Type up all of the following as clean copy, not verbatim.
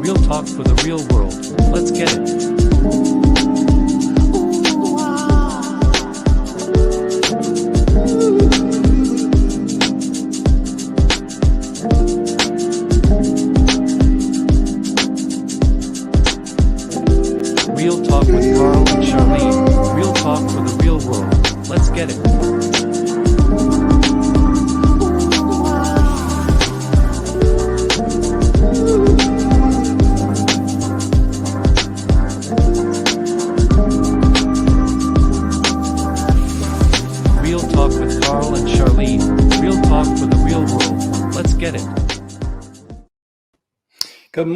Real talk for the real world. Let's get it. Real talk with Carl and Charlene. Real talk for the real world. Let's get it. Real talk with Carl and Charlene. Real talk for the real world. Let's get it. Good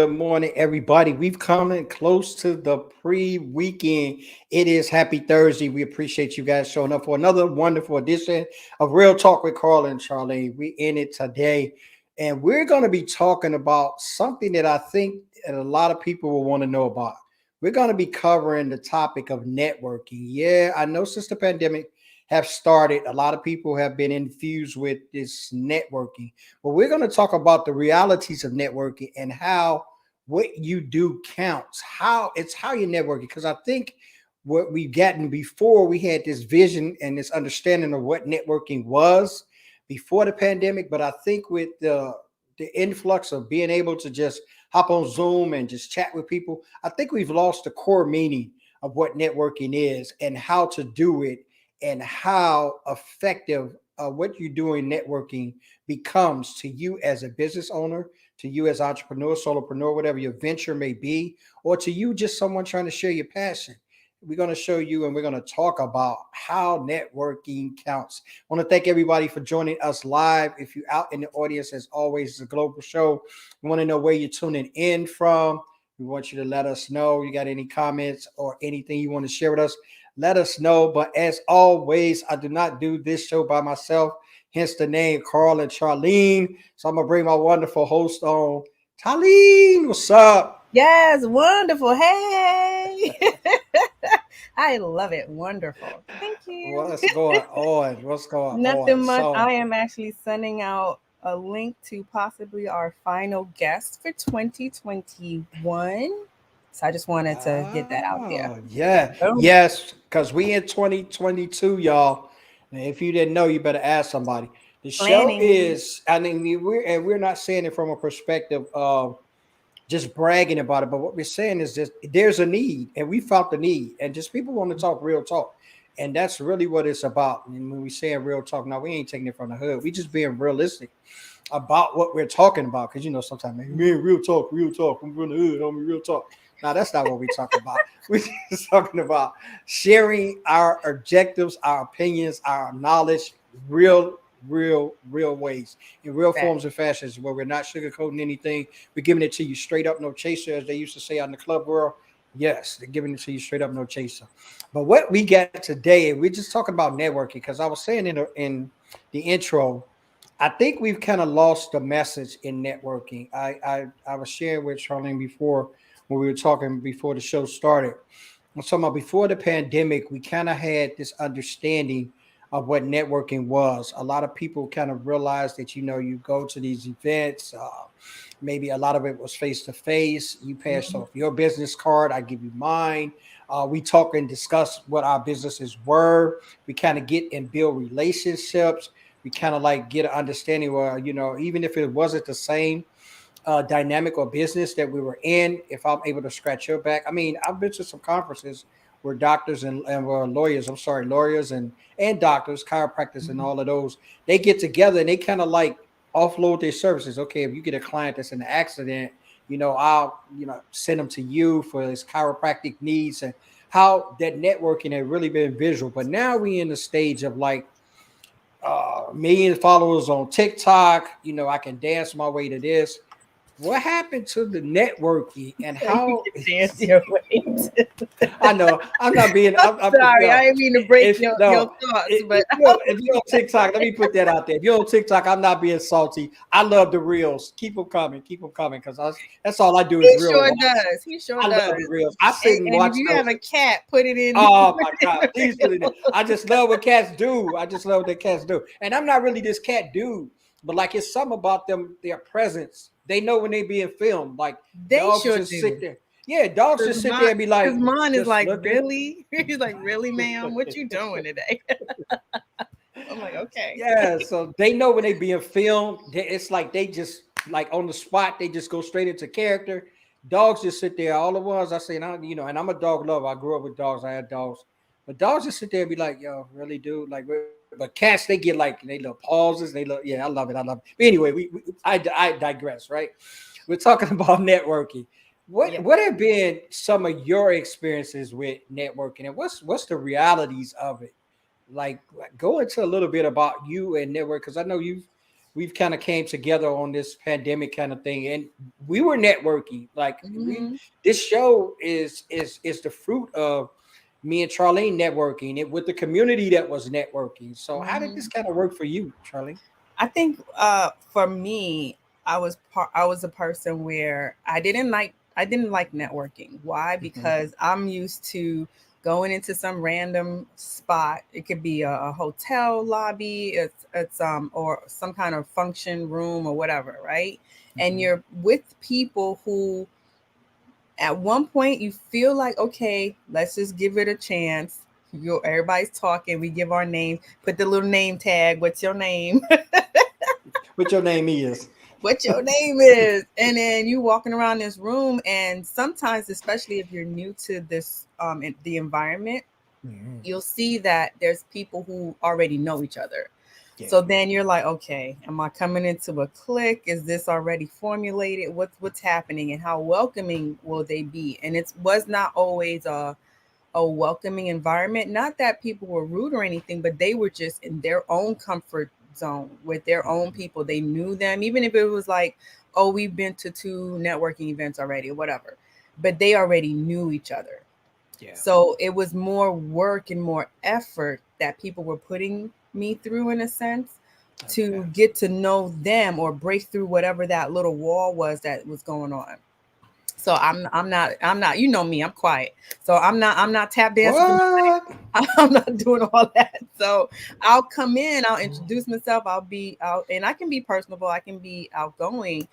morning, everybody. We've come in close to the pre-weekend. It is Happy Thursday. We appreciate you guys showing up for another wonderful edition of Real Talk with Carl and Charlene. We in it today, and we're going to be talking about something that I think that a lot of people will want to know about. We're going to be covering the topic of networking. Yeah, I know since the pandemic have started, a lot of people have been infused with this networking. But we're going to talk about the realities of networking and how what you do counts, how you're networking. Because I think what we've gotten before, we had this vision and this understanding of what networking was before the pandemic. But I think with the influx of being able to just hop on Zoom and just chat with people, I think we've lost the core meaning of what networking is and how to do it, and how effective what you're doing networking becomes to you as a business owner, to you as entrepreneur, solopreneur, whatever your venture may be, or to you just someone trying to share your passion. We're going to show you and we're going to talk about how networking counts. I want to thank everybody for joining us live. If you're out in the audience, as always, it's a global show. We want to know where you're tuning in from. We want you to let us know. You got any comments or anything you want to share with us, let us know. But as always, I do not do this show by myself, hence the name Carl and Charlene. So I'm going to bring my wonderful host on. Charlene, what's up? Yes, wonderful. Hey. I love it. Wonderful. Thank you. What's going on? What's going on? Nothing much. I am actually sending out a link to possibly our final guest for 2021. So I just wanted to get that out there. Yes, because we in 2022, y'all. And if you didn't know, you better ask somebody. The show is, I mean, we're not saying it from a perspective of just bragging about it, but what we're saying is just there's a need, and we felt the need, and just people want to talk real talk, and that's really what it's about. And when we say real talk, now we ain't taking it from the hood. We just being realistic about what we're talking about, because sometimes man, real talk. I'm from the hood. I'm real talk. Now, that's not what we're talking about. We're just talking about sharing our objectives, our opinions, our knowledge, real ways, in real forms and fashions, where we're not sugarcoating anything. We're giving it to you straight up, no chaser, as they used to say out in the club world. Yes, they're giving it to you straight up, no chaser. But what we got today, we're just talking about networking, because I was saying in the intro, I think we've kind of lost the message in networking. I was sharing with Charlene before, when we were talking before the show started. I'm talking about before the pandemic, we kind of had this understanding of what networking was. A lot of people kind of realized that, you go to these events, maybe a lot of it was face-to-face. You pass off your business card, I give you mine. We talk and discuss what our businesses were. We kind of get and build relationships. We kind of like get an understanding where, even if it wasn't the same dynamic or business that we were in, if I'm able to scratch your back. I mean, I've been to some conferences where doctors and lawyers and doctors, chiropractors and all of those, they get together and they kind of like offload their services. Okay, if you get a client that's in an accident, I'll send them to you for his chiropractic needs, and how that networking had really been visual. But now we in the stage of like million followers on TikTok. I can dance my way to this. What happened to the networking and how? I know I'm not being. I'm sorry, I didn't mean to break your thoughts. But if you're on TikTok, let me put that out there. If you're on TikTok, I'm not being salty. I love the reels. Keep them coming, because that's all I do is reels. He sure does. Love the reels. I sit and watch. If you have a cat, put it in. Oh my God, please put it in. I just love what cats do. And I'm not really this cat dude, but like it's something about them, their presence they know when they being filmed. Like They dogs sure just sit do. there. Yeah, dogs just sit there and be Because like, mine is just like, looking. really? He's like, really, ma'am? What you doing today? I'm like, okay. Yeah, so they know when they being filmed. It's like they just like on the spot. They just go straight into character. Dogs just sit there. All the ones I say, and and I'm a dog lover. I grew up with dogs. I had dogs, but dogs just sit there and be like, "Yo, really, dude?" Like, but cats, they get like they little pauses. They look, yeah, I love it. I love it. But anyway, I digress. Right? We're talking about networking. What Yeah. what have been some of your experiences with networking, and what's the realities of it? Like go into a little bit about you and network because I know we've kind of came together on this pandemic kind of thing and we were networking like we Hmm. this show is the fruit of me and Charlene networking it with the community that was networking. So how did this Hmm. kind of work for you, Charlene? I think for me, I was a person where I didn't like networking. Why? Mhm. Because I'm used to going into some random spot. It could be a hotel lobby, it's or some kind of function room or whatever, right? And Mhm. you're with people who at one point you feel like, okay, let's just give it a chance. Everybody's talking, we give our name, put the little name tag, what's your name? What your name is? What your name is, and then you walking around this room, and sometimes, especially if you're new to this the environment, Mhm. you'll see that there's people who already know each other. Yeah. So then you're like, okay, am I coming into a clique? Is this already formulated? What's happening, and how welcoming will they be? And it was not always a welcoming environment. Not that people were rude or anything, but they were just in their own comfort zone with their own Mhm. people. They knew them, even if it was like, oh, we've been to two networking events already or whatever, but they already knew each other. Yeah. So it was more work and more effort that people were putting me through in a sense Okay. to get to know them or break through whatever that little wall was that was going on. So I'm not, you know me, I'm quiet. So I'm not tap dancing for What? nobody. I'm not doing all that. So I'll come in, I'll introduce myself, I'll be out, and I can be personable, I can be outgoing,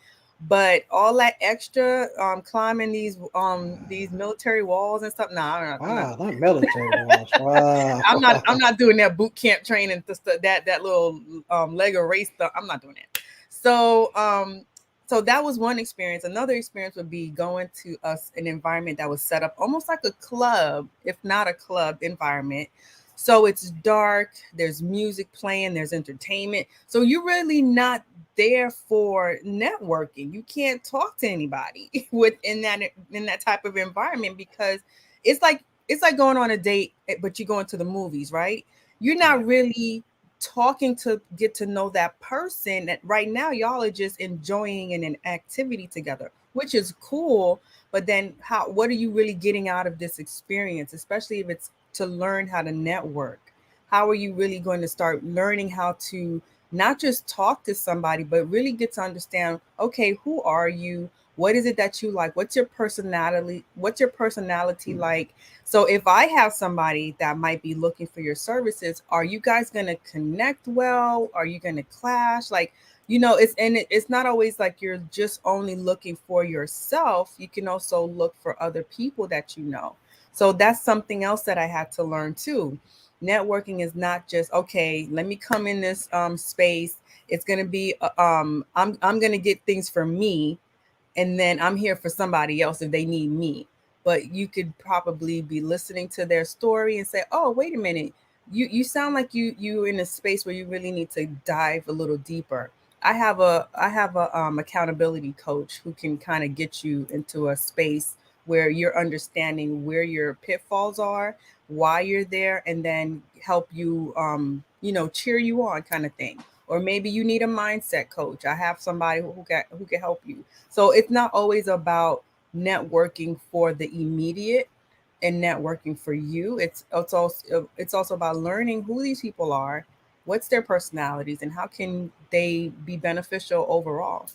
but all that extra climbing these military walls and stuff, nah, I'm not Wow, doing that that. military was wow. I'm not doing that boot camp training, that little Lego race stuff. I'm not doing that. So so that was one experience. Another experience would be going to an environment that was set up almost like a club, if not a club environment. So it's dark, there's music playing, there's entertainment. So you're really not there for networking. You can't talk to anybody in that type of environment because it's like going on a date, but you go into the movies, right? You're Yeah. not really talking to get to know that person. That right now y'all are just enjoying an activity together, which is cool. But then what are you really getting out of this experience, especially if it's to learn how to network? How are you really going to start learning how to not just talk to somebody, but really get to understand, okay, who are you? What is it that you like? What's your personality? What's your personality like? So if I have somebody that might be looking for your services, are you guys going to connect well? Are you going to clash? Like, it's not always like you're just only looking for yourself. You can also look for other people that you know. So that's something else that I had to learn too. Networking is not just, okay, let me come in this space. It's going to be I'm going to get things for me, and then I'm here for somebody else if they need me. But you could probably be listening to their story and say, "Oh, wait a minute. You sound like you're in a space where you really need to dive a little deeper." I have a accountability coach who can kind of get you into a space where you're understanding where your pitfalls are, why you're there, and then help you cheer you on kind of thing. Or maybe you need a mindset coach. I have somebody who can help you. So it's not always about networking for the immediate and networking for you. It's also about learning who these people are, what's their personalities, and how can they be beneficial overall.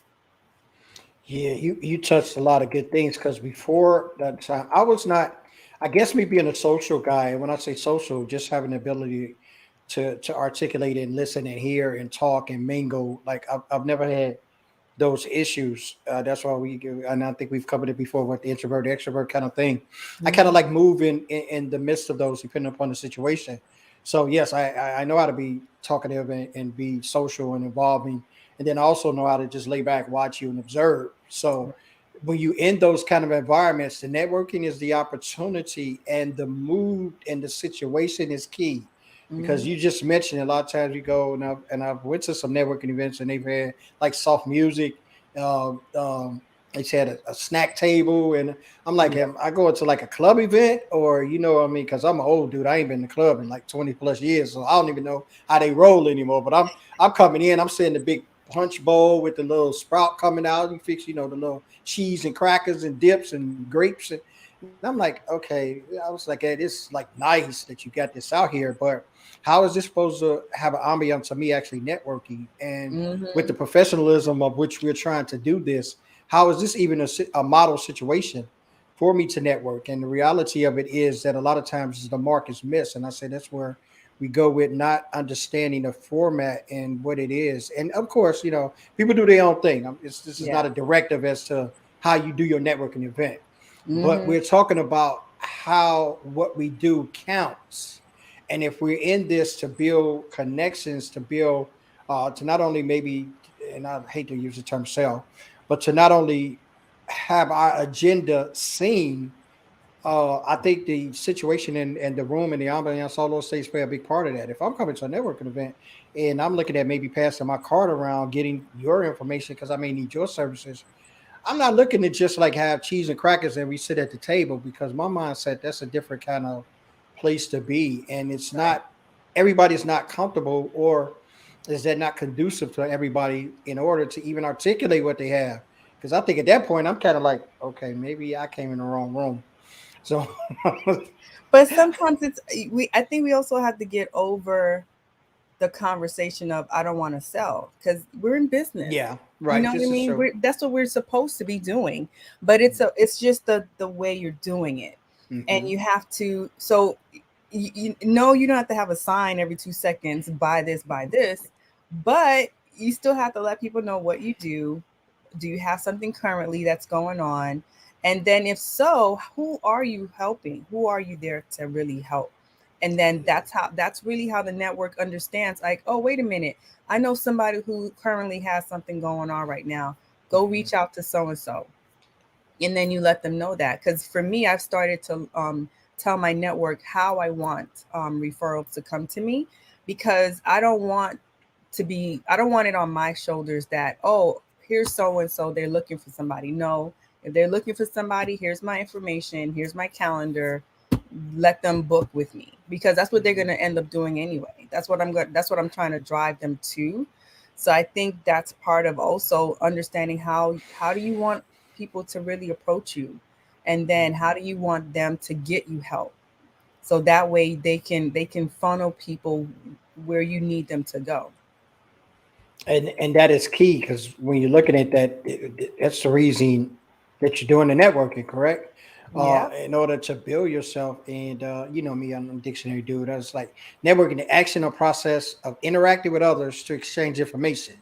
Yeah, you touched a lot of good things because before that time, I was not. I guess me being a social guy, and when I say social, just having the ability to articulate and listen and hear and talk and mingle. Like I've never had those issues. That's why and I think we've covered it before with the introvert extrovert kind of thing. I kind of Mhm. like move in the midst of those depending upon the situation. So yes, I know how to be talkative and be social and involving, and then I also know how to just lay back, watch you, and observe. So when you in those kind of environments, the networking is the opportunity, and the mood and the situation is key. Because Mhm. you just mentioned a lot of times you go and I've went to some networking events and they've had like soft music. Um, um, they had a snack table, and I'm like, Yeah. am I going to like a club event or you know what I mean? Because I'm an old dude, I ain't been in the club in like 20 plus years, so I don't even know how they roll anymore. But I'm coming in, I'm seeing the big punch bowl with the little sprout coming out. You fix, the little cheese and crackers and dips and grapes, and I'm like, okay. I was like, hey, this is like nice that you got this out here, but how is this supposed to have an ambiance of me actually networking and with the Mhm. professionalism of which we're trying to do this? How is this even a model situation for me to network? And the reality of it is that a lot of times the mark is missed. And I say that's where we go with not understanding the format and what it is. And of course, people do their own thing. This is Yeah. not a directive as to how you do your networking event, but Mhm. we're talking about how what we do counts. And if we're in this to build connections, to build, to not only maybe, and I hate to use the term sell, but to not only have our agenda seen, I think the situation and the room and the ambiance, all those things play a big part of that. If I'm coming to a networking event and I'm looking at maybe passing my card around, getting your information because I may need your services, I'm not looking to just like have cheese and crackers and we sit at the table because my mindset that's a different kind of place to be, and it's Right. not everybody's not comfortable or is that not conducive to everybody in order to even articulate what they have. Because I think at that point I'm kind of like, okay, maybe I came in the wrong room. So But sometimes we I think we also have to get over the conversation of I don't want to sell because we're in business. yeah, You right. know what I This is mean? true. That's what we're supposed to be doing. But it's just the way you're doing it. And Hmm. you have to so you know you don't have to have a sign every 2 seconds, buy this, but you still have to let people know what you do. Do you have something currently that's going on? And then if so, who are you helping? Who are you there to really help? And then that's really how the network understands like, oh, wait a minute. I know somebody who currently has something going on right now. Go reach out to so and so. And then you let them know that. Because for me, I've started to tell my network how I want referrals to come to me because I don't want it on my shoulders that, oh, here's so and so, they're looking for somebody. No, if they're looking for somebody, here's my information, here's my calendar, let them book with me because that's what they're going to end up doing anyway. That's what I'm trying to drive them to. So I think that's part of also understanding how do you want people to really approach you, and then how do you want them to get you help, so that way they can funnel people where you need them to go. And that is key because when you're looking at that, that's the reason that you're doing the networking, correct? Yeah. In order to build yourself, and you know me, I'm a dictionary dude. I was like networking, the action or process of interacting with others to exchange information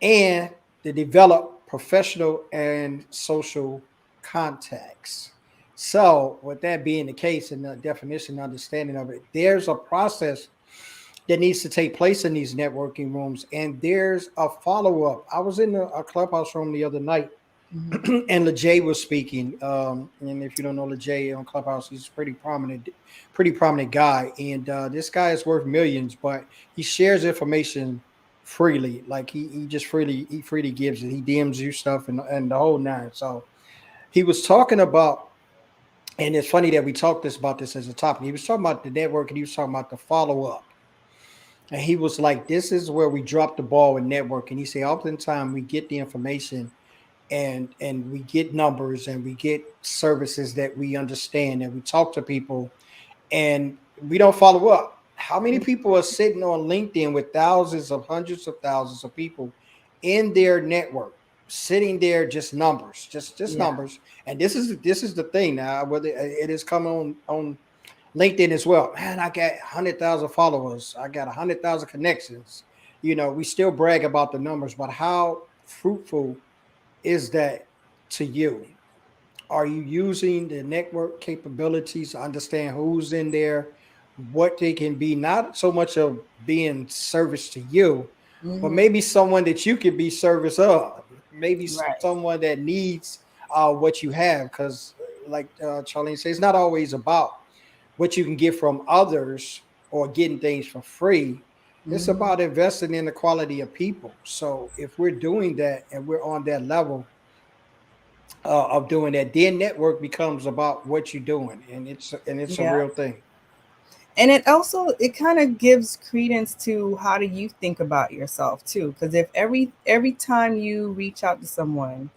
and to develop professional and social contacts. So, with that being the case, and the definition and understanding of it, there's a process that needs to take place in these networking rooms. And there's a follow up. I was in a clubhouse room the other night, Hmm. and LeJay was speaking. And if you don't know LeJay on Clubhouse, he's a pretty prominent guy. And this guy is worth millions, but he shares information freely. Like he just he freely gives it. He DMs you stuff and the whole nine. So he was talking about, and it's funny that we talked about this as a topic. He was talking about the network and he was talking about the follow up, and he was like, "This is where we drop the ball with networking." He said, "Oftentimes we get the information and we get numbers and we get services that we understand and we talk to people and we don't follow up. How many people are sitting on LinkedIn with thousands of hundreds of thousands of people in their network, sitting there just numbers, just Yeah. numbers? And this is the thing now. Whether it is coming on LinkedIn as well. Man, I got 100,000 followers. I got 100,000 connections. We still brag about the numbers, but how fruitful is that to you? Are you using the network capabilities to understand who's in there, what they can be, not so much of being service to you, but Mm-hmm. maybe someone that you could be service of, maybe Right. someone that needs what you have? Because, like Charlene says, it's not always about what you can get from others or getting things for free. It's Mm-hmm. about investing in the quality of people. So if we're doing that and we're on that level of doing that, then network becomes about what you're doing, and it's a Yeah. real thing. And it also, it kind of gives credence to how do you think about yourself too, because if every time you reach out to someone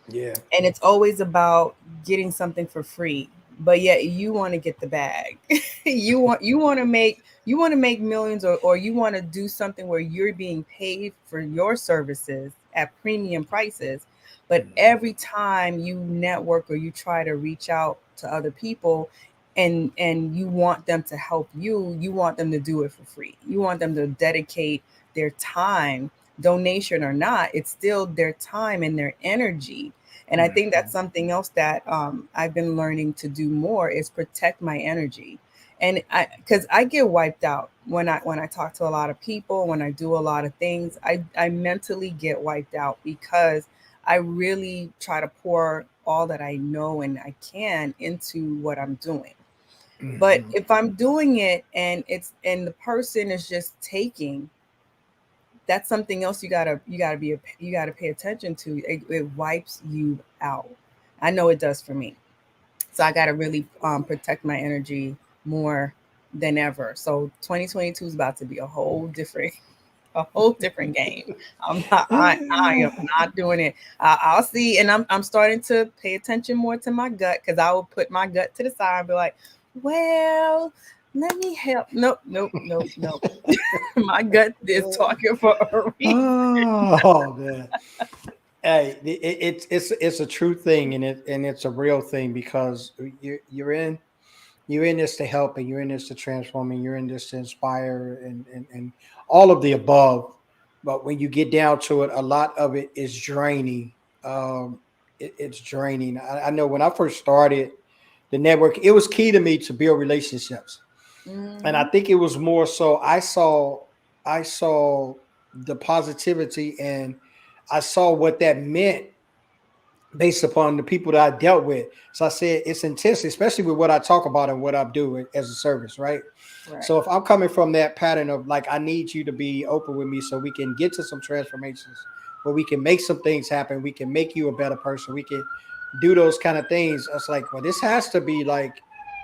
Yeah. and it's always about getting something for free, but yet you want to get the bag. You want to make millions, or you want to do something where you're being paid for your services at premium prices, but Mhm. every time you network or you try to reach out to other people and you want them to help you, you want them to do it for free. You want them to dedicate their time, donation or not, it's still their time and their energy. And I think that's Mhm. something else that I've been learning to do more is protect my energy. And because I get wiped out when I talk to a lot of people, when I do a lot of things, I mentally get wiped out because I really try to pour all that I know and I can into what I'm doing. But Mhm. if I'm doing it and the person is just taking, that's something else you gotta pay attention to. It wipes you out. I know it does for me. So I gotta really protect my energy more than ever. So 2022 is about to be a whole different a whole different game. I am not doing it. I'll see, and I'm starting to pay attention more to my gut because I will put my gut to the side and be like, well, let me help. Nope, nope, nope, nope. My gut is talking for a reason. Oh man. Hey, it's a true thing, and it's a real thing because you're in this to help, and you're in this to transform, and you're in this to inspire, and all of the above. But when you get down to it, a lot of it is draining. It's draining. I know when I first started the network, it was key to me to build relationships, and I Hmm. think it was more so I saw the positivity, and I saw what that meant based upon the people that I dealt with. So I said it's intense, especially with what I talk about and what I do as a service, right? Right. So if I'm coming from that pattern of like, I need you to be open with me so we can get to some transformations where we can make some things happen. We can make you a better person. We can do those kind of things. I was like, well, this has to be like,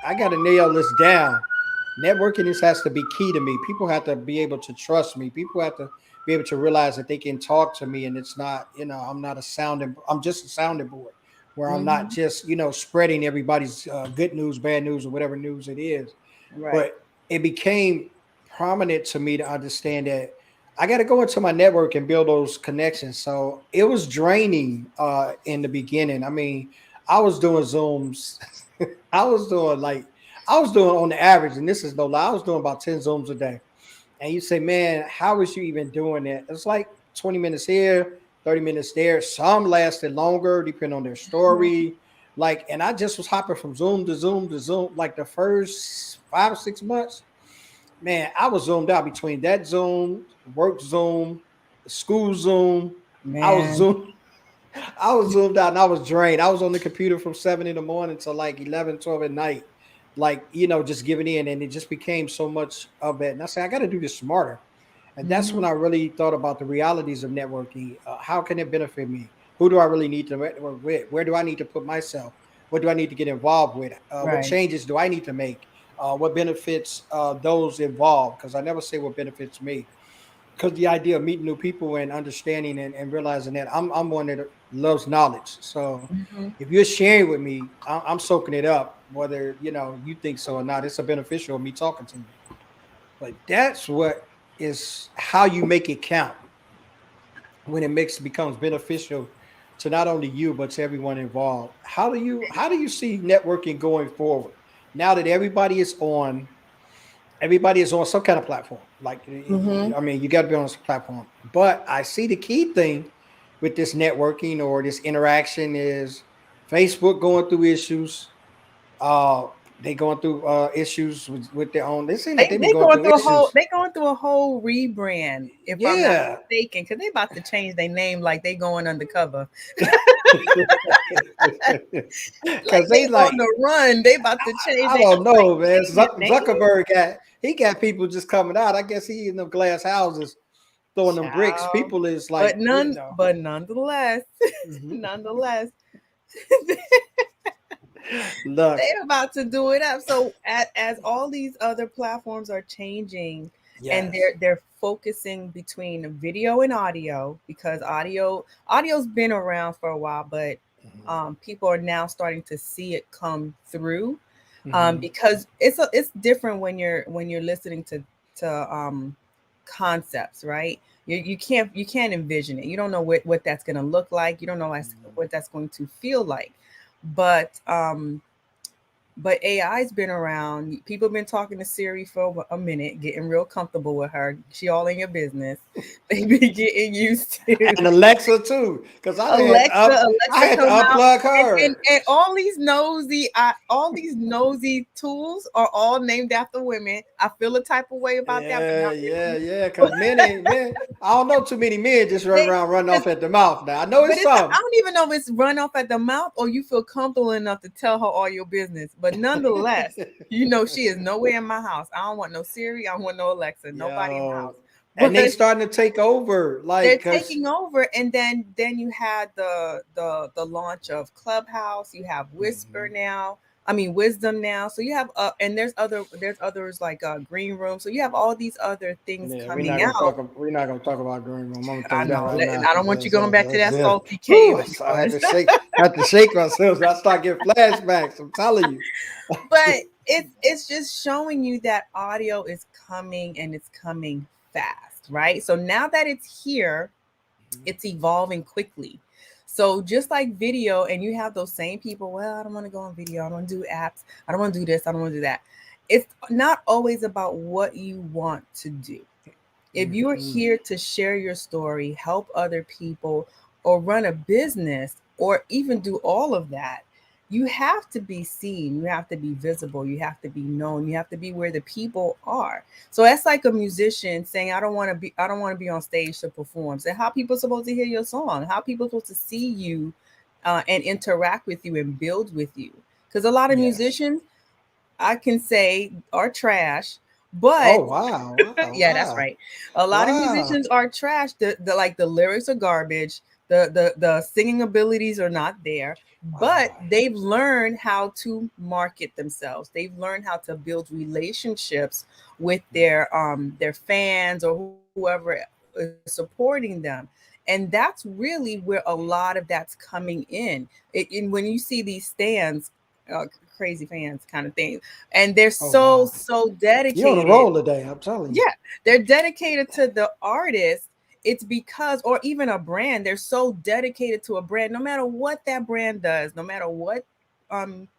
I got to nail this down. Networking, this has to be key to me. People have to be able to trust me. People have to be able to realize that they can talk to me, and it's not, I'm not a sounding, I'm just a sounding board where I'm not Hmm. just, spreading everybody's good news, bad news, or whatever news it is. Right. But it became prominent to me to understand that I got to go into my network and build those connections. So it was draining in the beginning. I mean, I was doing Zooms. I was doing like, I was doing on the average, and this is no lie, I was doing about 10 Zooms a day. And you say, man, how is you even doing that? It's like 20 minutes here, 30 minutes there. Some lasted longer, depending on their Hmm. story. Like, and I just was hopping from Zoom to Zoom to Zoom. Like the first 5 or 6 months, man, I was zoomed out between that Zoom, work Zoom, school Zoom. I was Man. Zoom. I was zoomed out and I was drained. I was on the computer from 7 in the morning to like 11, 12 at night, like, just giving in. And it just became so much of that. And I said, I got to do this smarter. And that's when Hmm. I really thought about the realities of networking. How can it benefit me? Who do I really need to network with? Where do I need to put myself? What do I need to get involved with? What Right. changes do I need to make? What benefits those involved? Because I never say what benefits me, because the idea of meeting new people and understanding and realizing that I'm one that loves knowledge. So Hmm. if you're sharing with me, I'm soaking it up, whether you think so or not. It's a beneficial of me talking to you. But that's what is how you make it count when it makes becomes beneficial to not only you but to everyone involved. How do you see networking going forward now that everybody is on some kind of platform. Like, Hmm. I mean, you got to be on some platform. But I see the key thing. with this networking or this interaction is Facebook going through issues. Uh, they going through issues with their own. They seem like they be They going going through through a whole issues. they going through a whole rebrand, if I'm not Yeah, mistaken, because they about to change their name like they going undercover. Like because they they on like the run. They about to change I their don't know, man. change their name. Zuckerberg got people just coming out. I guess he in them glass houses throwing them bricks. Child. People is like, But nonetheless, Mhm. nonetheless, Look, they're about to do it up. So as all these other platforms are changing and yes. they're focusing between video and audio, because audio's been around for a while, but people are now starting to see it come through, Mhm. because it's different when you're listening to concepts, right? You can't envision it. You don't know what that's going to look like. You don't know what that's going to feel like. But AI's been around. People have been talking to Siri for a minute, getting real comfortable with her. She all in your business. They've been getting used to And Alexa too, because I Alexa had to come out, unplug and her. all these nosy tools are all named after women. I feel a type of way about that, but Yeah, not yeah, really. yeah. Because men. I don't know too many men just run They, around running 'cause off at the mouth. Now I know But it's it's I some. don't even know if it's run off at the mouth or you feel comfortable enough to tell her all your business. But nonetheless, she is nowhere in my house. I don't want no Siri. I don't want no Alexa. Nobody in my house. Yo, and they But starting to take over, they're like, cause taking over, and then you had the launch of Clubhouse. You have Whisper Mhm. now. I mean Wisdom now. So you have and there's others like Green Room. So you have all these other things Yeah, coming out. we're not gonna talk about green room. I'm gonna tell I you that know. right And now. I don't want you going back to that salty cave of So I yours. had to shake myself. I start getting flashbacks. I'm telling you. But it's just showing you that audio is coming, and it's coming fast, right? So now that it's here, it's evolving quickly. So just like video, and you have those same people, well, I don't want to go on video, I don't want to do apps, I don't want to do this, I don't want to do that. It's not always about what you want to do. If you are Mhm. here to share your story, help other people, or run a business, or even do all of that, you have to be seen, you have to be visible, you have to be known, you have to be where the people are. So that's like a musician saying, I don't want to be on stage to perform. So how people supposed to hear your song? How people supposed to see you and interact with you and build with you? Because a lot of Yes. musicians, I can say, are trash, but Oh wow! Wow! yeah, that's Wow! right. A lot of Wow! musicians are trash. The lyrics are garbage. The singing abilities are not there. But Wow! they've learned how to market themselves. They've learned how to build relationships with their fans or whoever is supporting them. And that's really where a lot of that's coming in. When you see these stands, crazy fans kind of thing, and they're Oh wow! so You on a dedicated. roll today? I'm telling you. Yeah, they're dedicated to the artist. It's because, or even a brand, they're so dedicated to a brand, no matter what that brand does, no matter what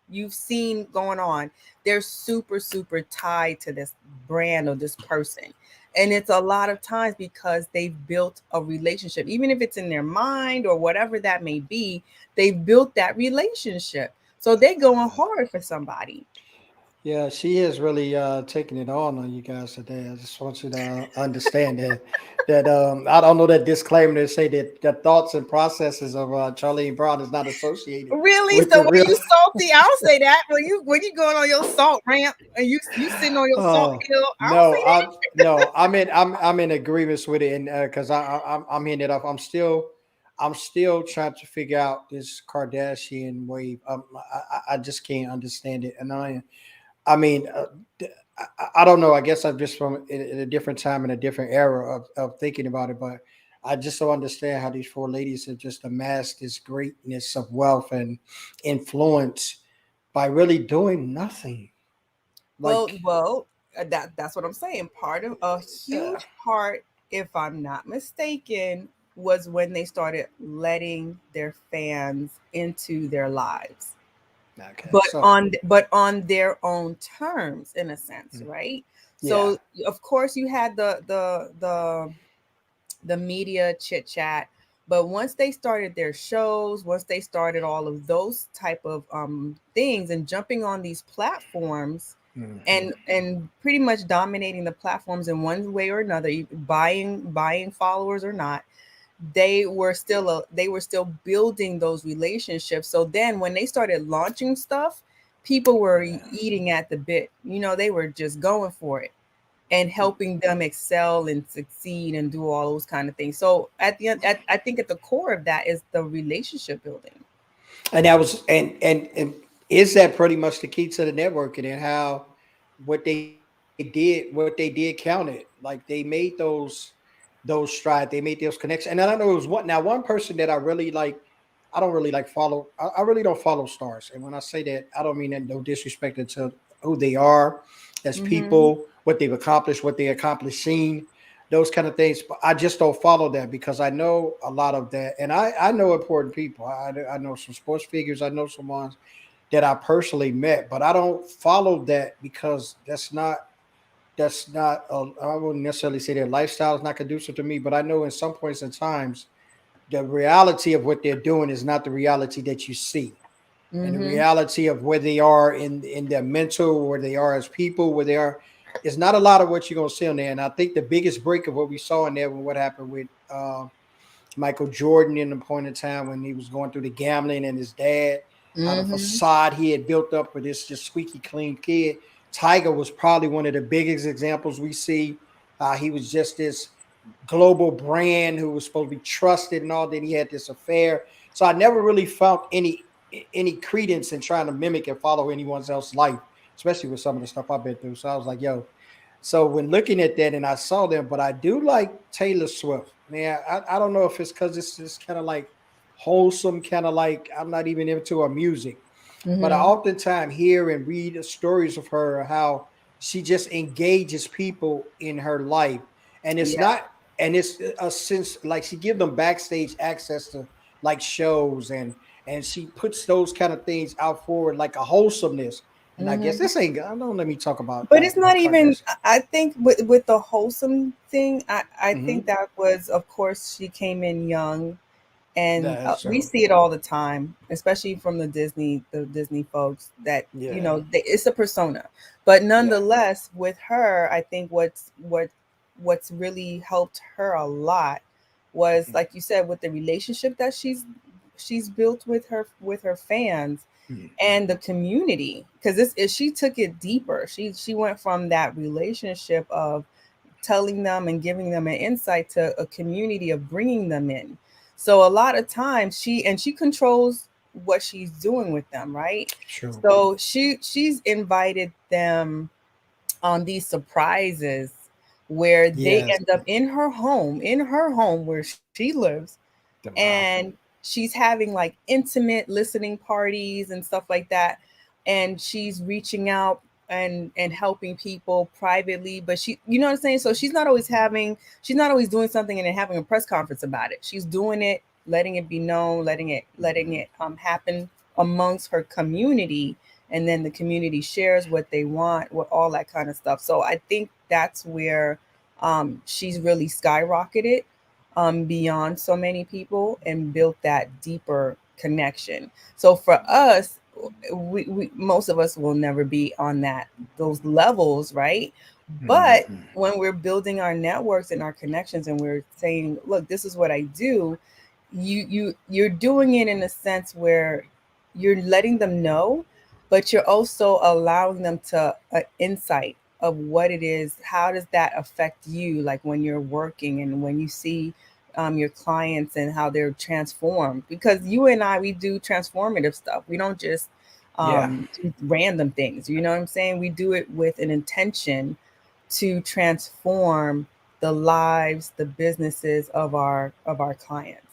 you've seen going on, they're super tied to this brand or this person. And it's a lot of times because they've built a relationship, even if it's in their mind or whatever that may be, they've built that relationship. So they're going hard for somebody. Yeah, she is really taking it on you guys today. I just want you to understand that I don't know that disclaimer to say that the thoughts and processes of Charlene Brown is not associated Really? with So the when real. you salty, I'll say that. When you going on your salt ramp and you sitting on your salt Oh hill, I'll no, say that. I'm in agreements with it, and because I'm hitting it off. I'm still trying to figure out this Kardashian wave. I just can't understand it, and I mean, I don't know. I guess I'm just from in a different time in a different era of thinking about it, but I just don't understand how these four ladies have just amassed this greatness of wealth and influence by really doing nothing. Well, Like, well, that's what I'm saying. Part of a yeah. huge part, if I'm not mistaken, was when they started letting their fans into their lives, Okay. but So, on their own terms, in a sense, right? yeah. So of course you had the media chit chat But once they started their shows, once they started all of those type of things and jumping on these platforms and pretty much dominating the platforms in one way or another, buying followers or not, they were still building those relationships. So then when they started launching stuff, people were eating at the bit. They were just going for it and helping them excel and succeed and do all those kind of things. So at the end, I think at the core of that is the relationship building. And that was and is that pretty much the key to the networking and how what they did counted. Like they made those strides, they made those connections. And I know it was one person that I really like. I don't really like follow. I really don't follow stars. And when I say that, I don't mean that no disrespect to who they are as Mm-hmm. people, what they've accomplished, what they accomplishing, those kind of things. But I just don't follow that because I know a lot of that, and I know important people. I know some sports figures. I know some ones that I personally met, but I don't follow that because that's not I wouldn't necessarily say their lifestyle is not conducive to me, but I know in some points and times the reality of what they're doing is not the reality that you see, and the Mm-hmm. reality of where they are in their mental, where they are as people, where they are is not a lot of what you're gonna see on there. And I think the biggest break of what we saw in there when what happened with Michael Jordan in the point in time when he was going through the gambling and his dad, how the Mm-hmm. facade he had built up for this just squeaky clean kid. Tiger was probably one of the biggest examples we see. He was just this global brand who was supposed to be trusted and all. Then he had this affair. So I never really found any credence in trying to mimic and follow anyone else's life, especially with some of the stuff I've been through. So I was like, yo, so when looking at that, and I saw them, but I do like Taylor Swift. Man, I don't know if it's because it's just kind of like wholesome, kind of like I'm not even into her music, but I Mm-hmm. oftentimes hear and read the stories of her how she just engages people in her life, and it's Yeah. not, and it's a sense like she give them backstage access to like shows and she puts those kind of things out forward like a wholesomeness. And I guess Mm-hmm. this ain't. I don't let me talk about But it's not about even. Kardashian. I think with the wholesome thing, I think Mm-hmm. that was, of course, she came in young, and That's we true. see it all the time, especially from the Disney folks, that Yeah. it's a persona. But Yeah. nonetheless, with her, I think what's really helped her a lot was, like you said, with the relationship that she's built with her fans Mm-hmm. and the community, because this is she took it deeper. She went from that relationship of telling them and giving them an insight to a community of bringing them in. So a lot of times she controls what she's doing with them, right? True. So she's invited them on these surprises where they Yes. end up in her home where she lives, Wow. and she's having like intimate listening parties and stuff like that, and she's reaching out and helping people privately, but you know what I'm saying, so she's not always doing something and then having a press conference about it. She's doing it, letting it be known, letting it happen amongst her community, and then the community shares what they want, what all that kind of stuff. So I think that's where she's really skyrocketed beyond so many people and built that deeper connection. So for us, we most of us will never be on those levels, right? But Mm-hmm. when we're building our networks and our connections and we're saying, look, this is what I do, you're doing it in a sense where you're letting them know, but you're also allowing them to insight of what it is. How does that affect you, like when you're working and when you see your clients and how they're transformed? Because you and I, we do transformative stuff. We don't just Yeah. do random things. You know what I'm saying? We do it with an intention to transform the lives, the businesses of our clients.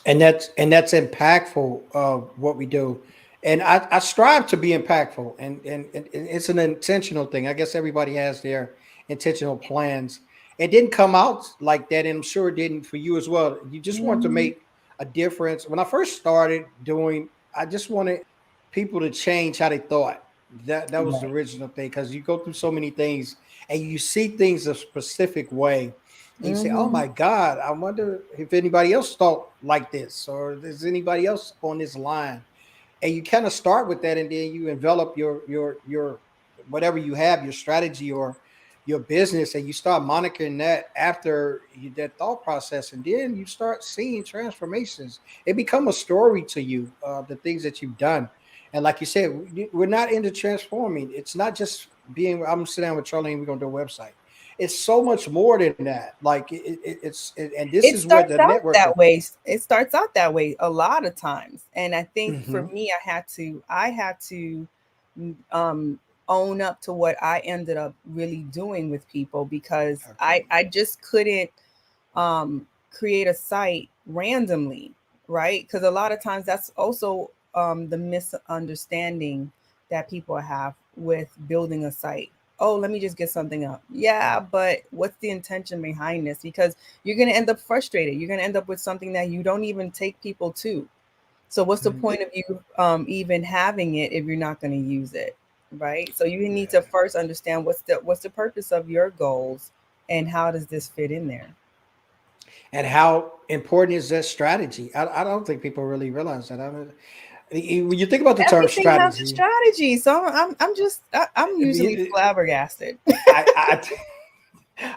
And that's impactful of what we do. And I strive to be impactful, and it's an intentional thing. I guess everybody has their intentional plans. It didn't come out like that, and I'm sure it didn't for you as well. You just want to Mhm. make a difference. When I first started doing, I just wanted people to change how they thought. That was the Right. original thing because you go through so many things and you see things a specific way, And you say, oh Mm-hmm. my God, I wonder if anybody else thought like this, or is anybody else on this line? And you kind of start with that, and then you envelop your whatever you have, your strategy or your business, and you start monitoring that after that thought process, and then you start seeing transformations. It become a story to you, the things that you've done. And like you said, we're not into transforming. It's not just being, I'm gonna sit down with Charlene, we're gonna do a website. It's so much more than that. Like and this It is where starts the out networking. that way. It starts out that way a lot of times. And I think for Mhm. me, I had to um, own up to what I ended up really doing with people, because Okay. I just couldn't create a site randomly, right? Because a lot of times that's also the misunderstanding that people have with building a site. Oh, let me just get something up. Yeah, but what's the intention behind this? Because you're going to end up frustrated. You're going to end up with something that you don't even take people to. So what's the Mhm. point of you even having it if you're not going to use it, right? So you need to Yeah. first understand what's the purpose of your goals, and how does this fit in there. And how important is that strategy? I don't think people really realize that. When you think about the term Everything has a strategy, strategy. So I'm usually flabbergasted. I, I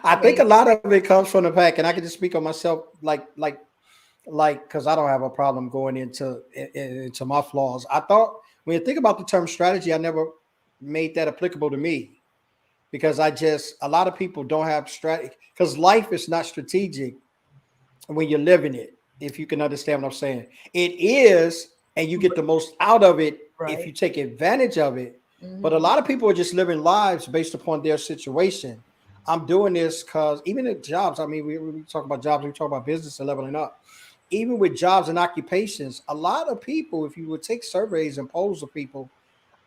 I think a Amazing. lot of it comes from the fact, and I can just speak on myself, because I don't have a problem going into my flaws. I thought when you think about the term strategy, I never made that applicable to me because a lot of people don't have strategy because life is not strategic when you're living it, if you can understand what I'm saying. It is, and you get the most out of it if Right. you take advantage of it. But a Hmm. lot of people are just living lives based upon their situation. I'm doing this because even at jobs, I mean, we talk about jobs, we talk about business and leveling up. Even with jobs and occupations, a lot of people, if you would take surveys and polls of people,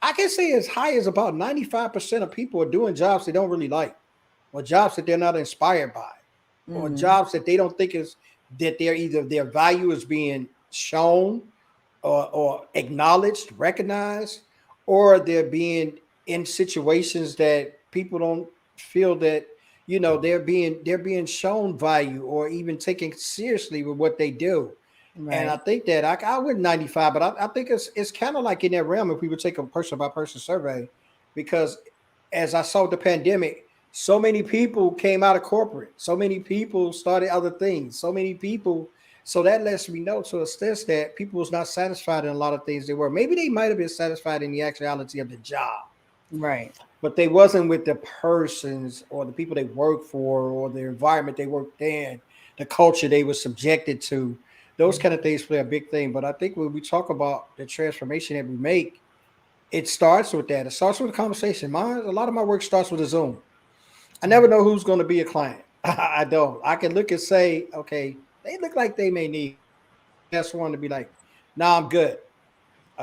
I can say as high as about 95% of people are doing jobs they don't really like, or jobs that they're not inspired by, or Mm. jobs that they don't think is that they're either their value is being shown or acknowledged, recognized, or they're being in situations that people don't feel that they're being shown value or even taken seriously with what they do. And I Right. think that I went 95, but I think it's kind of like in that realm if we would take a person by person survey, because as I saw the pandemic, so many people came out of corporate, so many people started other things, so many people. So that lets me know to a extent that people was not satisfied in a lot of things they were. Maybe they might have been satisfied in the actuality of the job, Right. but they wasn't with the persons or the people they work for or the environment they worked in, the culture they were subjected to. Those kind of things play a big thing. But I think when we talk about the transformation that we make, it starts with that. It starts with a conversation. A lot of my work starts with a Zoom. I never know who's going to be a client. I don't. I can look and say, okay, they look like they may need. That's one to be like, nah, I'm good.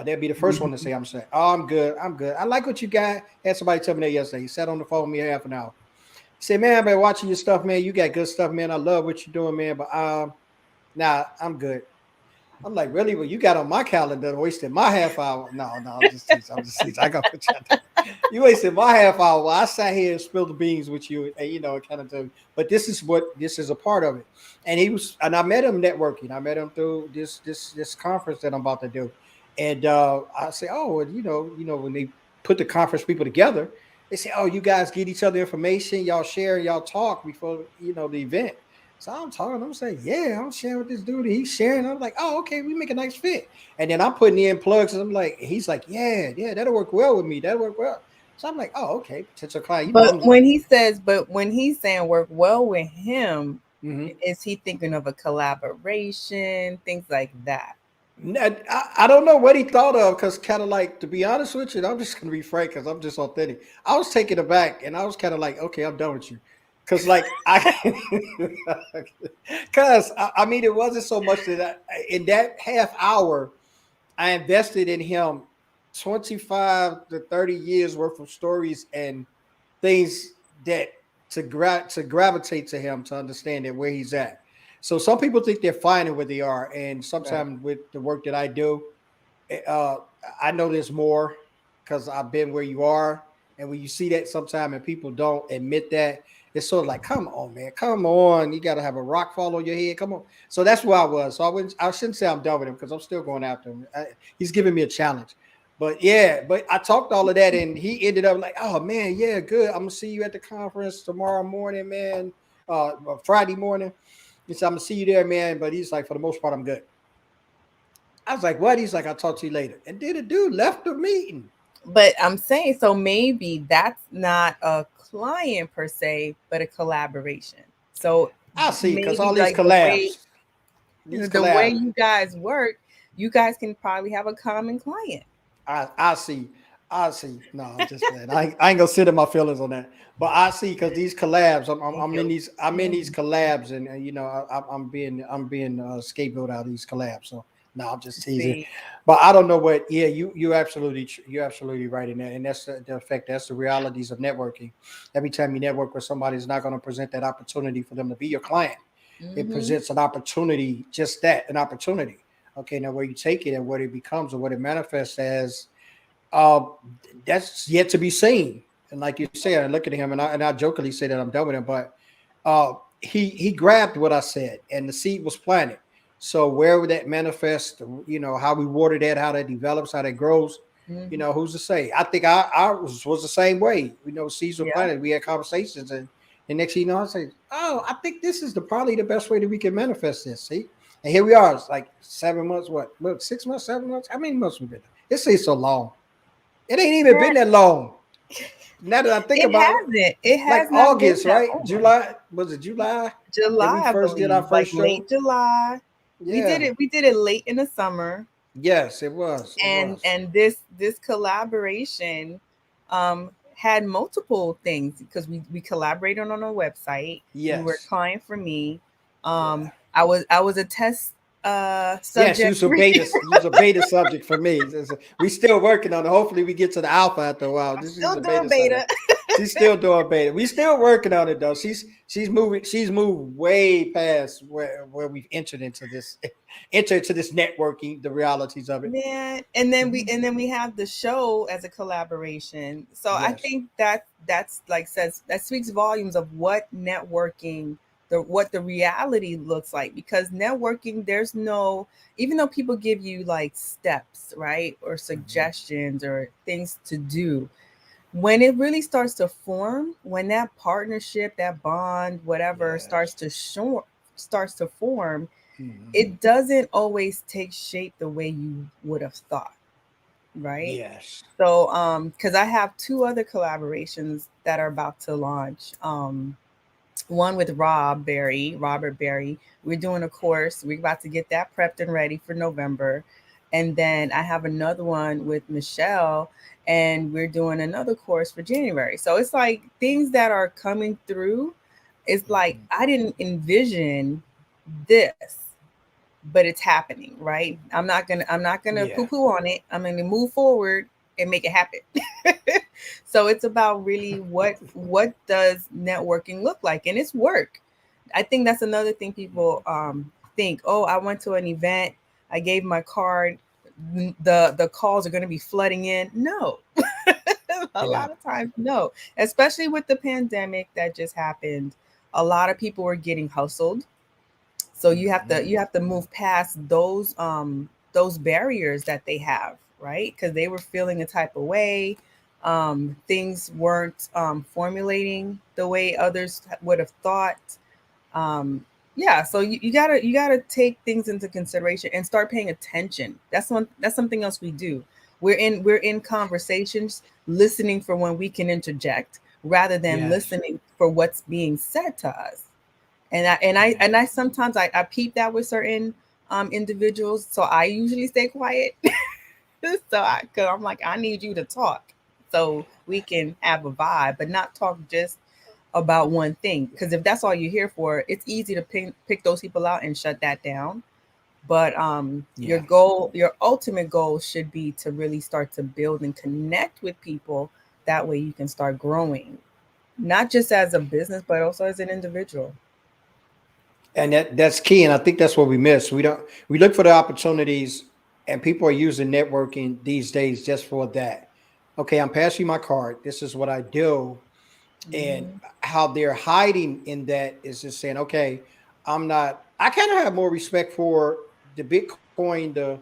They'll be the first one to Mhm. say, I'm saying, oh, I'm good. I'm good. I like what you got. Had somebody tell me that yesterday. He sat on the phone with me half an hour. He said, man, I've been watching your stuff, man. You got good stuff, man. I love what you're doing, man. But nah, I'm good. I'm like, really? Well, you got on my calendar wasted my half hour. No, I'm just teasing. I'm just teasing. I got to put you out there. You wasted my half hour. Well, I sat here and spilled the beans with you, and kind of do. But this is a part of it. And I met him networking. I met him through this conference that I'm about to do. And I say, oh, and when they put the conference people together, they say, oh, you guys get each other information, y'all share, y'all talk before the event. So I'm talking, I'm saying, yeah, I'm sharing with this dude. He's sharing. I'm like, oh, okay, we make a nice fit. And then I'm putting in plugs, and I'm like, he's like, yeah, that'll work well with me. That'll work well. So I'm like, oh, okay, potential client. But I'm. when he's saying work well with him, Mhm. is he thinking of a collaboration, things like that? I don't know what he thought of because kind of like, to be honest with you, I'm just gonna be frank because I'm just authentic. I was taken aback and I was kind of like, okay, I'm done with you. Cause like cause I mean, it wasn't so much that in that half hour I invested in him 25 to 30 years worth of stories and things that to gravitate to him to understand it where he's at. So some people think they're finding where they are, and Right. sometimes with the work that I do, uh, I know there's more because I've been where you are. And when you see that sometime and people don't admit that, it's sort of like, come on, man, come on. You got to have a rock fall on your head. Come on. So that's where I was. So I shouldn't say I'm done with him because I'm still going after him. He's giving me a challenge. But yeah, but I talked all of that and he ended up like, oh man, yeah, good. I'm gonna see you at the conference tomorrow morning, man. Friday morning. He said, I'm gonna see you there, man. But he's like, for the most part, I'm good. I was like, what? He's like, I'll talk to you later. And then the dude left the meeting. But I'm saying, so maybe that's not a client per se, but a collaboration. So I see, because maybe all these like collabs. the way you guys work, you guys can probably have a common client. I see. I see. No, I'm just playing. I ain't gonna sit in my feelings on that. But I see because these collabs, I'm in these collabs, and you know, I'm being scapegoat out of these collabs. So no, I'm just teasing. See, But I don't know what. Yeah, you're absolutely right in that, and that's the effect. That's the realities of networking. Every time you network with somebody, it's not going to present that opportunity for them to be your client. It presents an opportunity, just that, an opportunity. Okay, now where you take it and what it becomes or what it manifests as, uh, that's yet to be seen. And like you said, I look at him and I jokingly say that I'm done with him, but he grabbed what I said and the seed was planted. So where would that manifest? You know how we water that, how that develops, how that grows. You know, who's to say? I think I was the same way. You know, seeds were yeah. planted. We had conversations, and next thing you know, I say, "Oh, I think this is probably the best way that we can manifest this." See, and here we are. It's like 7 months. What? 6 months? 7 months? How many months we been? It seems so long. It ain't even been that long. Now that I think It about it, hasn't. It like has not been August, that right? long. July, was it July that we July, I first did our believe, like first show? late July. We did Yeah. it. We did it late in the summer, Yes, it was. It was. and this collaboration had multiple things because we collaborated on a website. You were a Yes. client for me. Yeah. I was a test Yes, subject for you. you was a beta subject for me. We still working on it. Hopefully we get to the alpha after a while. I'm This is still a doing beta subject. beta. She's still doing beta. We still working on it though. She's moved way past where we've entered into this networking, the realities of it. Man, and then we Mhm. and then we have the show as a collaboration. So I Yes. think that's like says that speaks volumes of what networking what the reality looks like, because networking, there's no, even though people give you like steps, right, or Mhm. suggestions or things to do, when it really starts to form, when that partnership, that bond, whatever Yes. starts to form, Mhm. it doesn't always take shape the way you would have thought, right? Yes. So because I have two other collaborations that are about to launch. One with Robert Berry. We're doing a course. We're about to get that prepped and ready for November. And then I have another one with Michelle, and we're doing another course for January. So it's like things that are coming through. It's like Mhm. I didn't envision this, but it's happening, right? I'm not gonna Yeah. poo-poo on it. I'm gonna move forward and make it happen. So it's about really what does networking look like, and it's work. I think that's another thing people think. Oh, I went to an event, I gave my card, the calls are going to be flooding in. No, a Yeah. lot of times no, especially with the pandemic that just happened. A lot of people were getting hustled, so Mhm. you have to move past those barriers that they have, right? Because they were feeling a type of way. Things weren't formulating the way others would have thought. um yeah, so you gotta take things into consideration and start paying attention. That's something else we do. We're in conversations, listening for when we can interject rather than Yes. listening for what's being said to us. Yeah. And I sometimes I peep that with certain individuals, so I usually stay quiet. Cause I'm like, I need you to talk so we can have a vibe, but not talk just about one thing. Because if that's all you're here for, it's easy to pick those people out and shut that down. But Yeah. your ultimate goal should be to really start to build and connect with people. That way you can start growing, not just as a business, but also as an individual. And that's key. And I think that's what we miss. We look for the opportunities and people are using networking these days just for that. Okay, I'm passing you my card. This is what I do. And Mhm. how they're hiding in that is just saying, okay, I kind of have more respect for the Bitcoin, the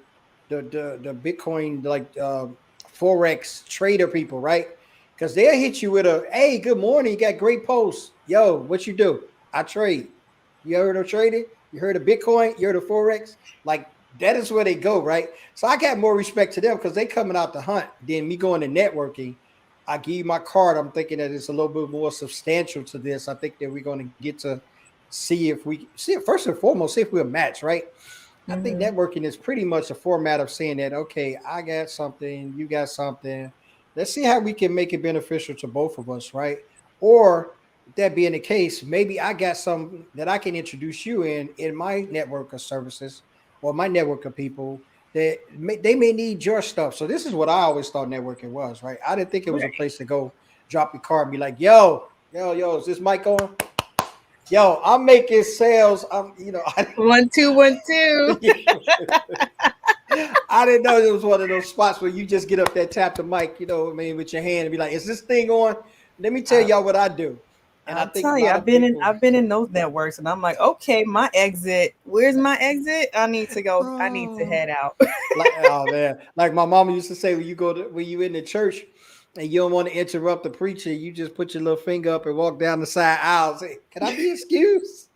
Bitcoin, like Forex trader people, right? Because they'll hit you with a, hey, good morning, you got great posts. Yo, what you do? I trade. You heard of trading? You heard of Bitcoin? You heard of Forex? Like, that is where they go, right? So I got more respect to them because they coming out to hunt than me going to networking. I give you my card. I'm thinking that it's a little bit more substantial to this. I think that we're going to get to see if we see it first and foremost, see if we'll match, right? I think Mhm. networking is pretty much a format of saying that, okay, I got something, you got something. Let's see how we can make it beneficial to both of us, right? Or that being the case, maybe I got something that I can introduce you in my network of services or my network of people that they may need your stuff. So this is what I always thought networking was, right? I didn't think it was a Right. place to go drop your card and be like, yo, is this mic on? Yo, I'm making sales. One, two, 1, 2. I didn't know it was one of those spots where you just get up there, tap the mic, I mean, with your hand and be like, is this thing on? Let me tell I, y'all what I do. And I I'll think a tell you, lot I've of been in people, I've been in those networks, and I'm like, okay, my exit. Where's my exit? I need to go. I need to oh, head out. like, oh man, like my mama used to say, when you in the church and you don't want to interrupt the preacher, you just put your little finger up and walk down the side aisle. Say, can I be excused?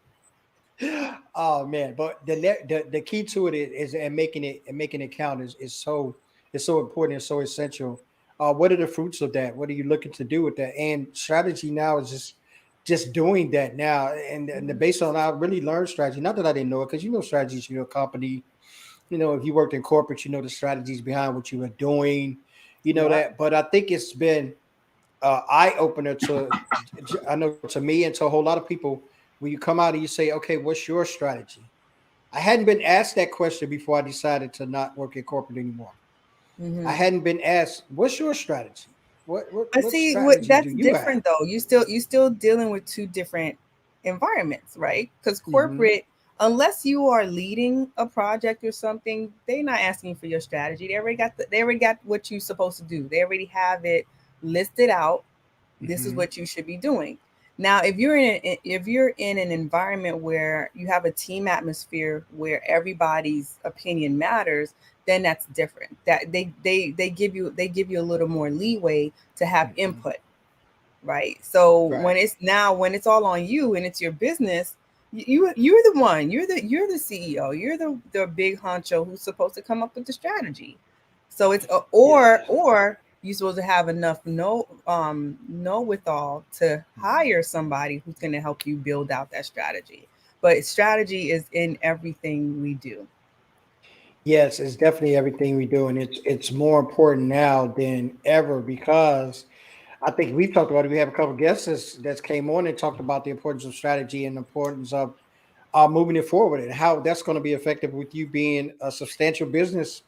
Oh man, but the key to it is and making it count is so important and so essential. What are the fruits of that? What are you looking to do with that? And strategy now is just doing that now. And the based on I really learned strategy. Not that I didn't know it, because strategies in your company. If you worked in corporate, the strategies behind what you were doing. You know Yep. that. But I think it's been eye opener I know to me and to a whole lot of people when you come out and you say, okay, what's your strategy? I hadn't been asked that question before I decided to not work in corporate anymore. I Hmm. hadn't been asked, what's your strategy? But What see, what strategy do that's you have? different though. You still dealing with two different environments, right? Because Mm-hmm. corporate, unless you are leading a project or something, they're not asking for your strategy. They already got what you're supposed to do. They already have it listed out. This is Mm-hmm. what you should be doing. Now, if you're in an environment where you have a team atmosphere where everybody's opinion matters, then that's different. That they give you a little more leeway to have Mm-hmm. input, right? So Right. when it's all on you and it's your business, you're the one. You're the CEO. You're the big honcho who's supposed to come up with the strategy. So it's Yeah. or you're supposed to have enough know withal to Mhm. hire somebody who's going to help you build out that strategy. But strategy is in everything we do. Yes, it's definitely everything we do, and it's more important now than ever because I think we've talked about it. We have a couple of guests that's came on and talked about the importance of strategy and the importance of moving it forward and how that's going to be effective with you being a substantial business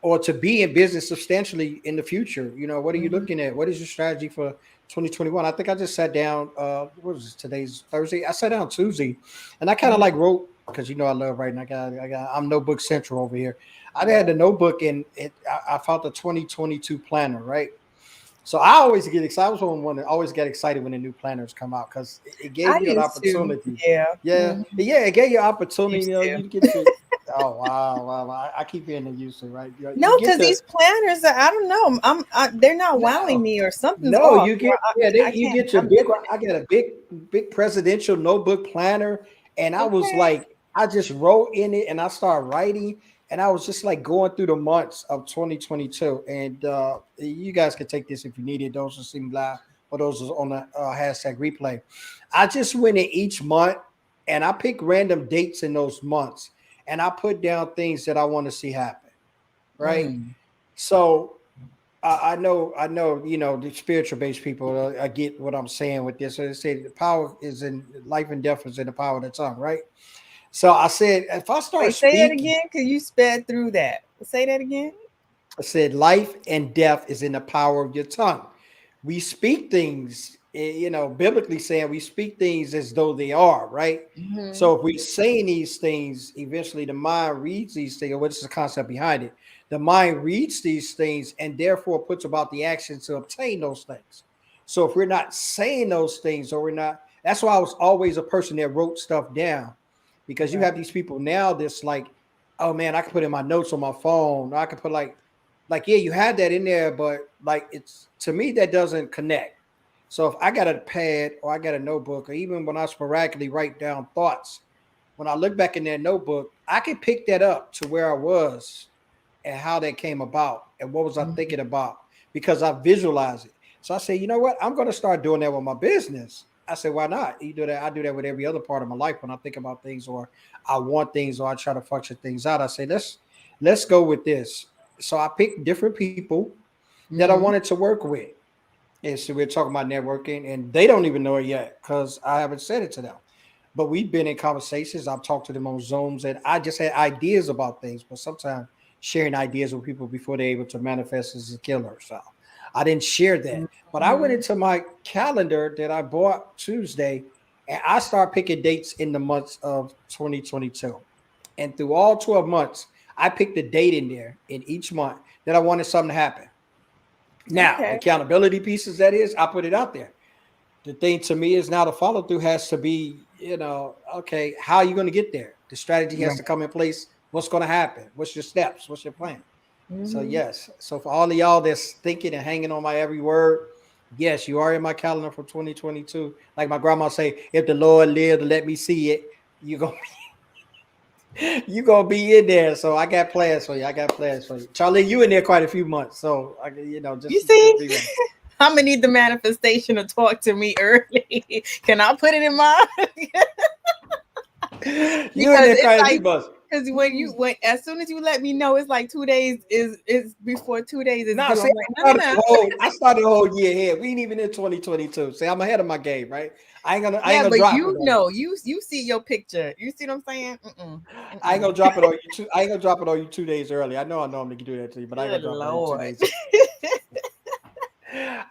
or to be in business substantially in the future. What are you Hmm. looking at? What is your strategy for 2021? I think I just sat down. What was it? Today's Thursday. I sat down Tuesday, and I kind of like wrote because I love writing. I'm notebook central over here. I had Yeah. the notebook and I found the 2022 planner, right? So I always get excited. I was one that always get excited when the new planners come out because it I gave you an used to. opportunity. Yeah. Yeah, Hmm. yeah, it gave you opportunity. Used to. You get your. Oh wow. I keep hearing the use of right. You No, get because to these planners, I don't know. They're not wowing no, me, or something's no. off. You Or get I you can't. get your I'm big. missing I get a big presidential notebook planner, and it. I was Okay. like, I just wrote in it, and I started writing, and I was just like going through the months of 2022. And you guys can take this if you need it. Those who seem live or those who's on the hashtag replay. I just went in each month, and I picked random dates in those months, and I put down things that I want to see happen. Right. Mm. So I know, the spiritual based people. I get what I'm saying with this. So they say the power is in life and death is in the power of the tongue, right? So I said, if I start Wait, say that speaking, again, because you sped through that. Say that again. I said, life and death is in the power of your tongue. We speak things, biblically saying we speak things as though they are, right? Hmm. So if we're saying these things, eventually the mind reads these things, or what's the concept behind it? The mind reads these things and therefore puts about the action to obtain those things. So if we're not saying those things, or we're not, that's why I was always a person that wrote stuff down, because you Right. have these people now that's like, oh man, I can put in my notes on my phone. I can put like, yeah, you had that in there, but like, it's, to me, that doesn't connect. So if I got a pad or I got a notebook, or even when I sporadically write down thoughts, when I look back in that notebook, I can pick that up to where I was and how that came about and what was I Mhm. thinking about, because I visualize it. So I say, you know what? I'm going to start doing that with my business. I said, why not? You do that. I do that with every other part of my life when I think about things, or I want things, or I try to function things out. I say, let's go with this. So I picked different people that I Mhm. wanted to work with. And so we're talking about networking, and they don't even know it yet because I haven't said it to them. But we've been in conversations. I've talked to them on Zooms, and I just had ideas about things. But sometimes sharing ideas with people before they're able to manifest is a killer. So I didn't share that. But I went Mhm. into my calendar that I bought Tuesday, and I started picking dates in the months of 2022. And through all 12 months, I picked a date in there in each month that I wanted something to happen. Now, the Okay. accountability pieces, that is, I put it out there. The thing to me is now the follow through has to be, okay, how are you going to get there? The strategy has Right. to come in place. What's going to happen? What's your steps? What's your plan? So, Mhm. yes. So, for all of y'all that's thinking and hanging on my every word, yes, you are in my calendar for 2022. Like my grandma say, if the Lord lived to let me see it, you're going you gonna be in there. So I got plans for you. I got plans for you. Charlie, you in there quite a few months. So You just see, be ready. I'm gonna need the manifestation to talk to me early. Can I put it in my You in because there it's quite a few like months. because when as soon as you let me know, it's like 2 days is before 2 days is No, due. see, I'm like, no, no, no. I started the whole year here. We ain't even in 2022. See, I'm ahead of my game, right? I ain't Yeah, gonna but drop it you on you. know, you see your picture. You see what I'm saying? Mm-mm, I ain't mm-mm. gonna drop it on you. I ain't gonna drop it on you 2 days early. I know I normally can do that to you, but I ain't Good gonna drop it on you two Lord. days.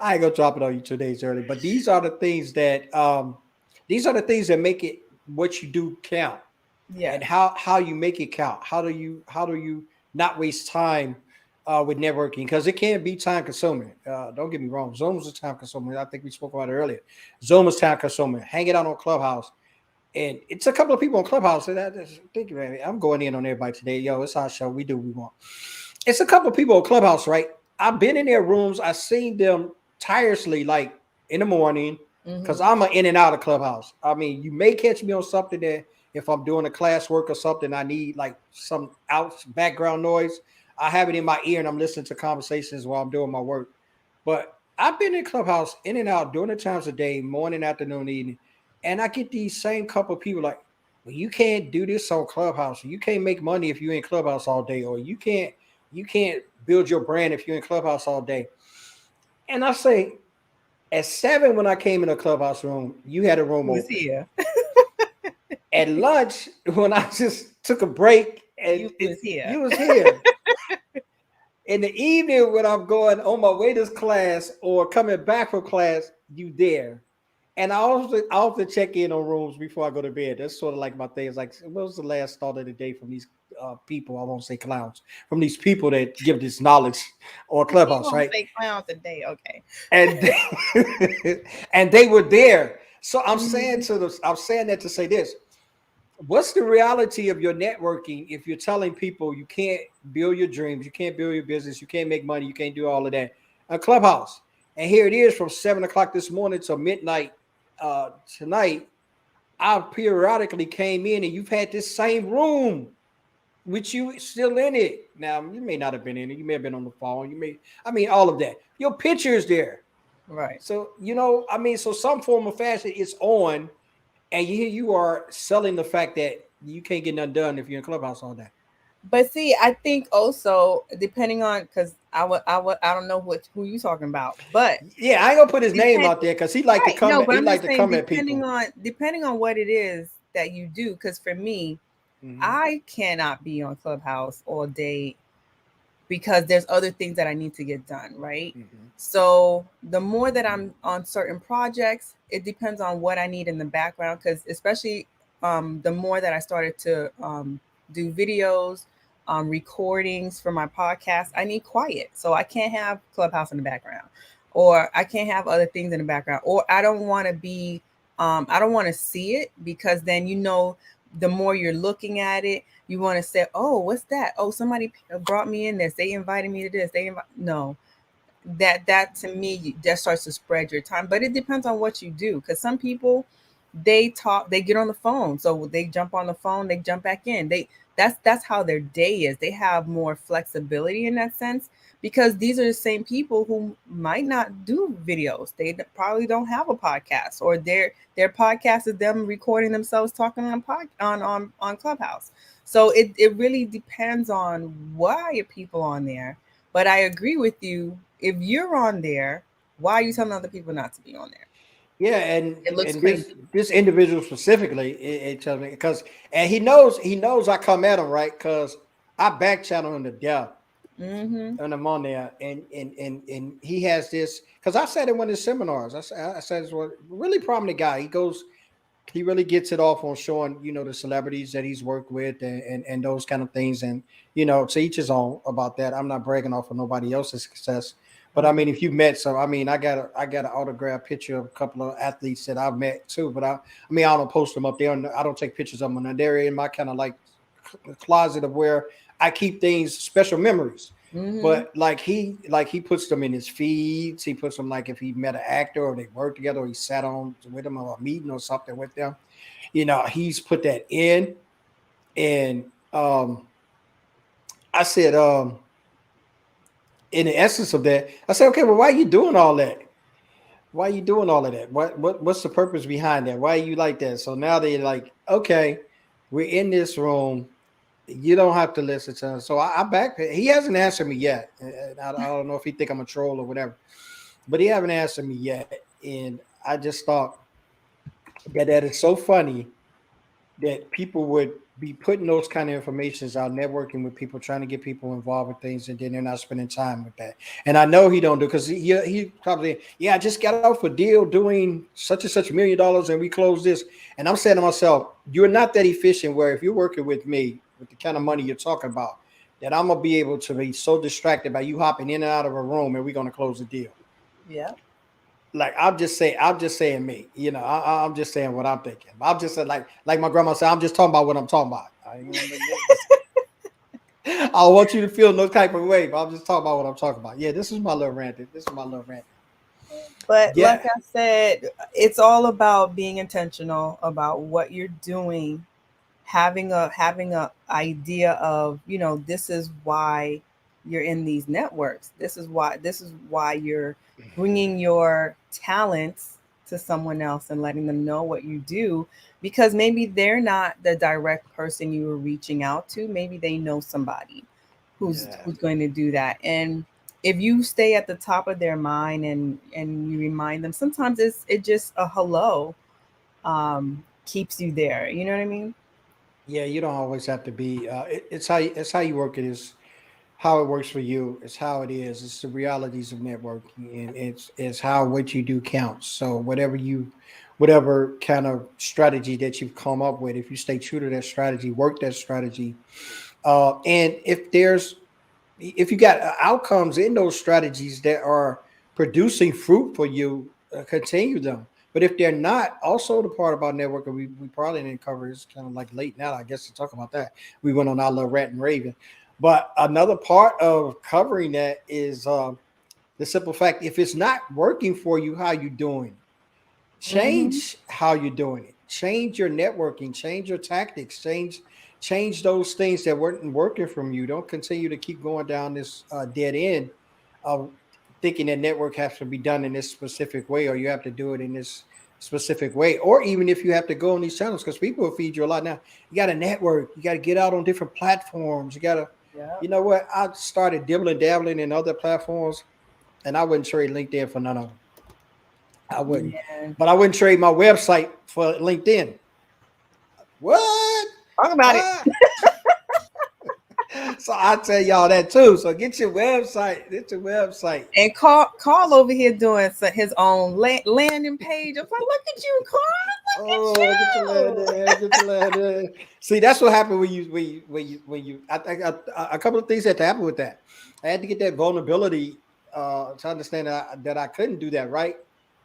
I ain't gonna drop it on you 2 days early. But these are the things that make it what you do count. And Yes. how you make it count. How do you not waste time with networking, because it can be time consuming. Don't get me wrong, Zoom is time consuming. I think we spoke about it earlier. Zoom is time consuming. Hanging out on Clubhouse, and it's a couple of people on Clubhouse. And think about it. I'm going in on everybody today. Yo, it's our show. We do what we want. It's a couple of people on Clubhouse, right? I've been in their rooms. I've seen them tirelessly, like in the morning, because Mm-hmm. I'm in and out of Clubhouse. I mean, you may catch me on something that if I'm doing a classwork or something, I need like some out background noise. I have it in my ear and I'm listening to conversations while I'm doing my work. But I've been in Clubhouse in and out during the times of day, morning, afternoon, evening, and I get these same couple of people like, well, you can't do this on Clubhouse. You can't make money if you're in Clubhouse all day, or you can't build your brand if you're in Clubhouse all day. And I say, at 7 when I came in a Clubhouse room, you had a room Who was open. here? At lunch, when I just took a break and You was here. you was here. In the evening, when I'm going on my way to class or coming back from class, you there. And I often check in on rooms before I go to bed. That's sort of like my thing. It's like, what was the last thought of the day from these people? I won't say clowns. From these people that give this knowledge or You Clubhouse, gonna right? say clown today? Okay. And and they were there. So Mhm. I'm saying that to say this. What's the reality of your networking if you're telling people you can't build your dreams, you can't build your business, you can't make money, you can't do all of that? A Clubhouse. And here it is from 7 o'clock this morning to midnight tonight. I periodically came in and you've had this same room with you still in it. Now, you may not have been in it, you may have been on the phone, all of that. Your picture is there. Right. So, so some form of fashion is on, and here you are selling the fact that you can't get nothing done if you're in Clubhouse all day. But see, I think also depending on because I don't know who you talking about, but Yeah, I ain't gonna put his name depend out there because right. No, but he I'm like just to saying come at people. depending on what it is that you do. Because for me, Hmm. I cannot be on Clubhouse all day because there's other things that I need to get done, right? Hmm. So the more that I'm on certain projects, it depends on what I need in the background. Because especially the more that I started to do videos, recordings for my podcast, I need quiet, so I can't have Clubhouse in the background. or I can't have other things in the background, or I don't want to be, I don't want to see it, because then, the more you're looking at it, you want to say, oh, what's that? Oh, somebody brought me in this. They invited me to this. No, that to me, that starts to spread your time. But it depends on what you do, because some people, they get on the phone, so they jump on the phone, they jump back in, that's how their day is. They have more flexibility in that sense, because these are the same people who might not do videos. They probably don't have a podcast, or their podcast is them recording themselves talking on Clubhouse. So it really depends on why are people on there. But I agree with you. If you're on there, why are you telling other people not to be on there? Yeah, and It looks and this crazy. this individual specifically, it tells me, because, and he knows I come at him, right, because I back channel him to death, Mm-hmm. and I'm on there, and he has this, because I said in one of his seminars, I said it's a really prominent guy. He really gets it off on showing, the celebrities that he's worked with, and those kind of things. And, to each his own about that. I'm not bragging off of nobody else's success. But I Mm-hmm. mean, if you met some, I mean, I got an autographed picture of a couple of athletes that I've met too. But I mean, I don't post them up there, and I don't take pictures of them. And they're in my kind of like closet of where I keep things, special memories. Mm-hmm. But like he puts them in his feeds. He puts them, like, if he met an actor or they worked together, or he sat on with them, or a meeting or something with them. He's put that in. And I said, in the essence of that, I said, okay, well, why are you doing all that? Why are you doing all of that? What's the purpose behind that? Why are you like that? So now they're like, okay, we're in this room. You don't have to listen to him. So I back. He hasn't answered me yet. And I don't know if he think I'm a troll or whatever, but he haven't answered me yet. And I just thought that is so funny that people would be putting those kind of informations out, networking with people, trying to get people involved with things, and then they're not spending time with that. And I know he don't do, because he probably, yeah, I just got off a deal doing such and such $1 million, and we closed this. And I'm saying to myself, you're not that efficient. Where if you're working with me with the kind of money you're talking about, that I'm gonna be able to be so distracted by you hopping in and out of a room, and we're gonna close the deal. Yeah. Like, I'm just saying me. I'm just saying what I'm thinking. I'm just saying, like my grandma said, I'm just talking about what I'm talking about. I want you to feel no type of way, but I'm just talking about what I'm talking about. Yeah, this is my little rant. This is my little rant. But Yeah, like I said, it's all about being intentional about what you're doing, having a idea of, this is why you're in these networks. This is why you're bringing your talents to someone else and letting them know what you do, because maybe they're not the direct person you were reaching out to. Maybe they know somebody yeah, who's going to do that. And if you stay at the top of their mind, and you remind them, sometimes it just a hello keeps you there. You know what I mean? yeah. You don't always have to be. It's how you work. It is how it works for you. It's how it is. It's the realities of networking, and it's how what you do counts. So whatever kind of strategy that you've come up with, if you stay true to that strategy, work that strategy, and if you got outcomes in those strategies that are producing fruit for you, continue them. But if they're not, also the part about networking we probably didn't cover, is kind of like late now, I guess, to talk about that. We went on our little rant and raving. But another part of covering that is the simple fact: if it's not working for you, how you doing? Mm-hmm. Change how you're doing it. Change your networking. Change your tactics. Change those things that weren't working from you. Don't continue to keep going down this dead end of thinking that network has to be done in this specific way, or you have to do it in this specific way, or even if you have to go on these channels, because people will feed you a lot now. You got to network. You got to get out on different platforms. You got to, Yeah. you know what? I started dibbling dabbling in other platforms, and I wouldn't trade LinkedIn for none of them. I wouldn't. Yeah. But I wouldn't trade my website for LinkedIn. What? Talk about it. Ah. So I tell y'all that too. So get your website. Get your website. And Carl over here doing his own landing page. I'm like, look at you, Carl. Oh, get your land Look at there. Get your land there. See, that's what happened when you. I think a couple of things had to happen with that. I had to get that vulnerability to understand that I couldn't do that, right?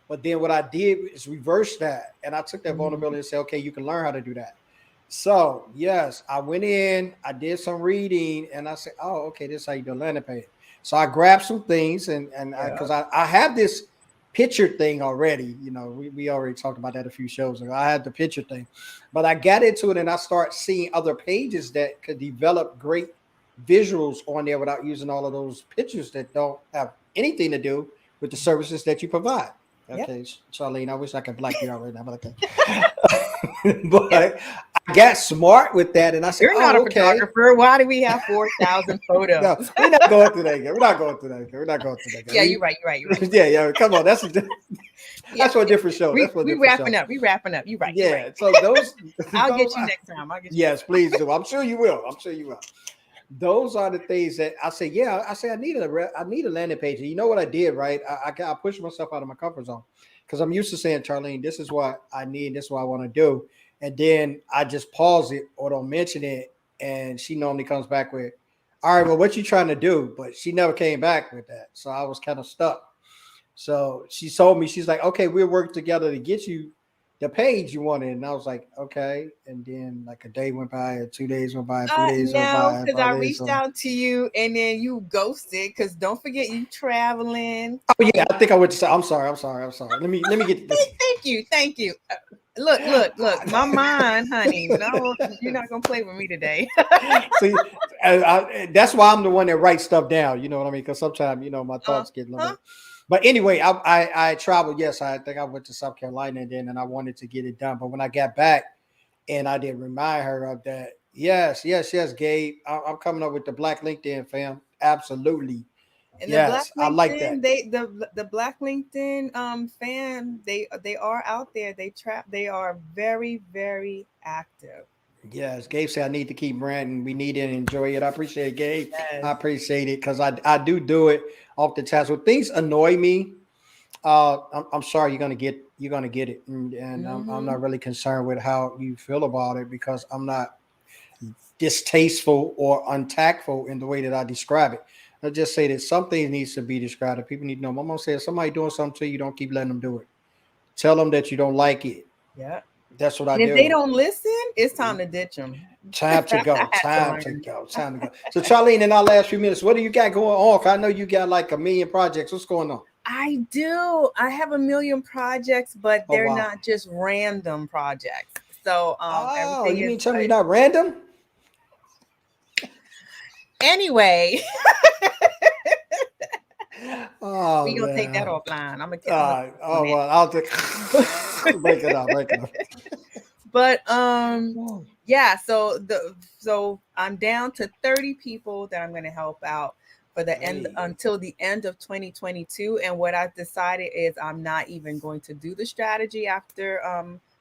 But then what I did is reverse that, and I took that vulnerability and said, okay, you can learn how to do that. So yes, I went in, I did some reading, and I said, oh, okay, this is how you do a landing page. So I grabbed some things, and because I have this picture thing already. You know, we already talked about that a few shows ago. I had the picture thing, but I got into it and I start seeing other pages that could develop great visuals on there without using all of those pictures that don't have anything to do with the services that you provide. Okay, yep. Charlene, I wish I could black you out right now, but okay. But yep. I got smart with that, and I said, "You're not a photographer. Why do we have 4,000 photos?" No, we're not going through that again. We're not going through that again. We're not going through that again. Yeah, you're right. Yeah. Come on, that's for a different show. We wrapping up. You're right. Yeah. Right. So those, I'll get you next time. Yes, please do. I'm sure you will. Those are the things that I say. Yeah, I say I need a landing page. And you know what I did, right? I pushed myself out of my comfort zone because I'm used to saying, Charlene, this is what I need. This is what I want to do. And then I just pause it or don't mention it. And she normally comes back with, all right, well, what you trying to do? But she never came back with that. So I was kind of stuck. So she told me, she's like, okay, we'll work together to get you the page you wanted. And I was like, okay. And then like a day went by, or 2 days went by, 3 days went by. Because I reached out to you and then you ghosted. Because don't forget you traveling. Oh yeah, I think I went to say, I'm sorry. Let me get this. Thank you. Look, my mind, honey. No, you're not gonna play with me today. See, that's why I'm the one that writes stuff down. You know what I mean? Because sometimes, my thoughts get a little bit. But anyway, I traveled. Yes, I think I went to South Carolina and I wanted to get it done. But when I got back, and I did remind her of that. Yes, Gabe. I'm coming up with the Black LinkedIn, fam. Absolutely. And yes, the Black LinkedIn, I like that. The Black LinkedIn fan, they are out there. They are very, very active. Yes, Gabe said I need to keep branding. We need it and enjoy it. I appreciate it, Gabe. Yes. I appreciate it because I do it oftentimes. When things annoy me, I'm sorry, you're gonna get it, and I'm not really concerned with how you feel about it because I'm not distasteful or untactful in the way that I describe it. I just say that some things needs to be described. People need to know. My mom says somebody doing something to you, don't keep letting them do it. Tell them that you don't like it. Yeah. That's what I do. If they don't listen, it's time to ditch them. Time to go. So, Charlene, in our last few minutes, what do you got going on? I know you got like 1 million projects. What's going on? I do. I have 1 million projects, but they're not just random projects. So, you mean tell me you're not random? Anyway. We're gonna take that offline. I'm gonna I'll take break it up. But yeah, so I'm down to 30 people that I'm gonna help out for the end until the end of 2022. And what I've decided is I'm not even going to do the strategy after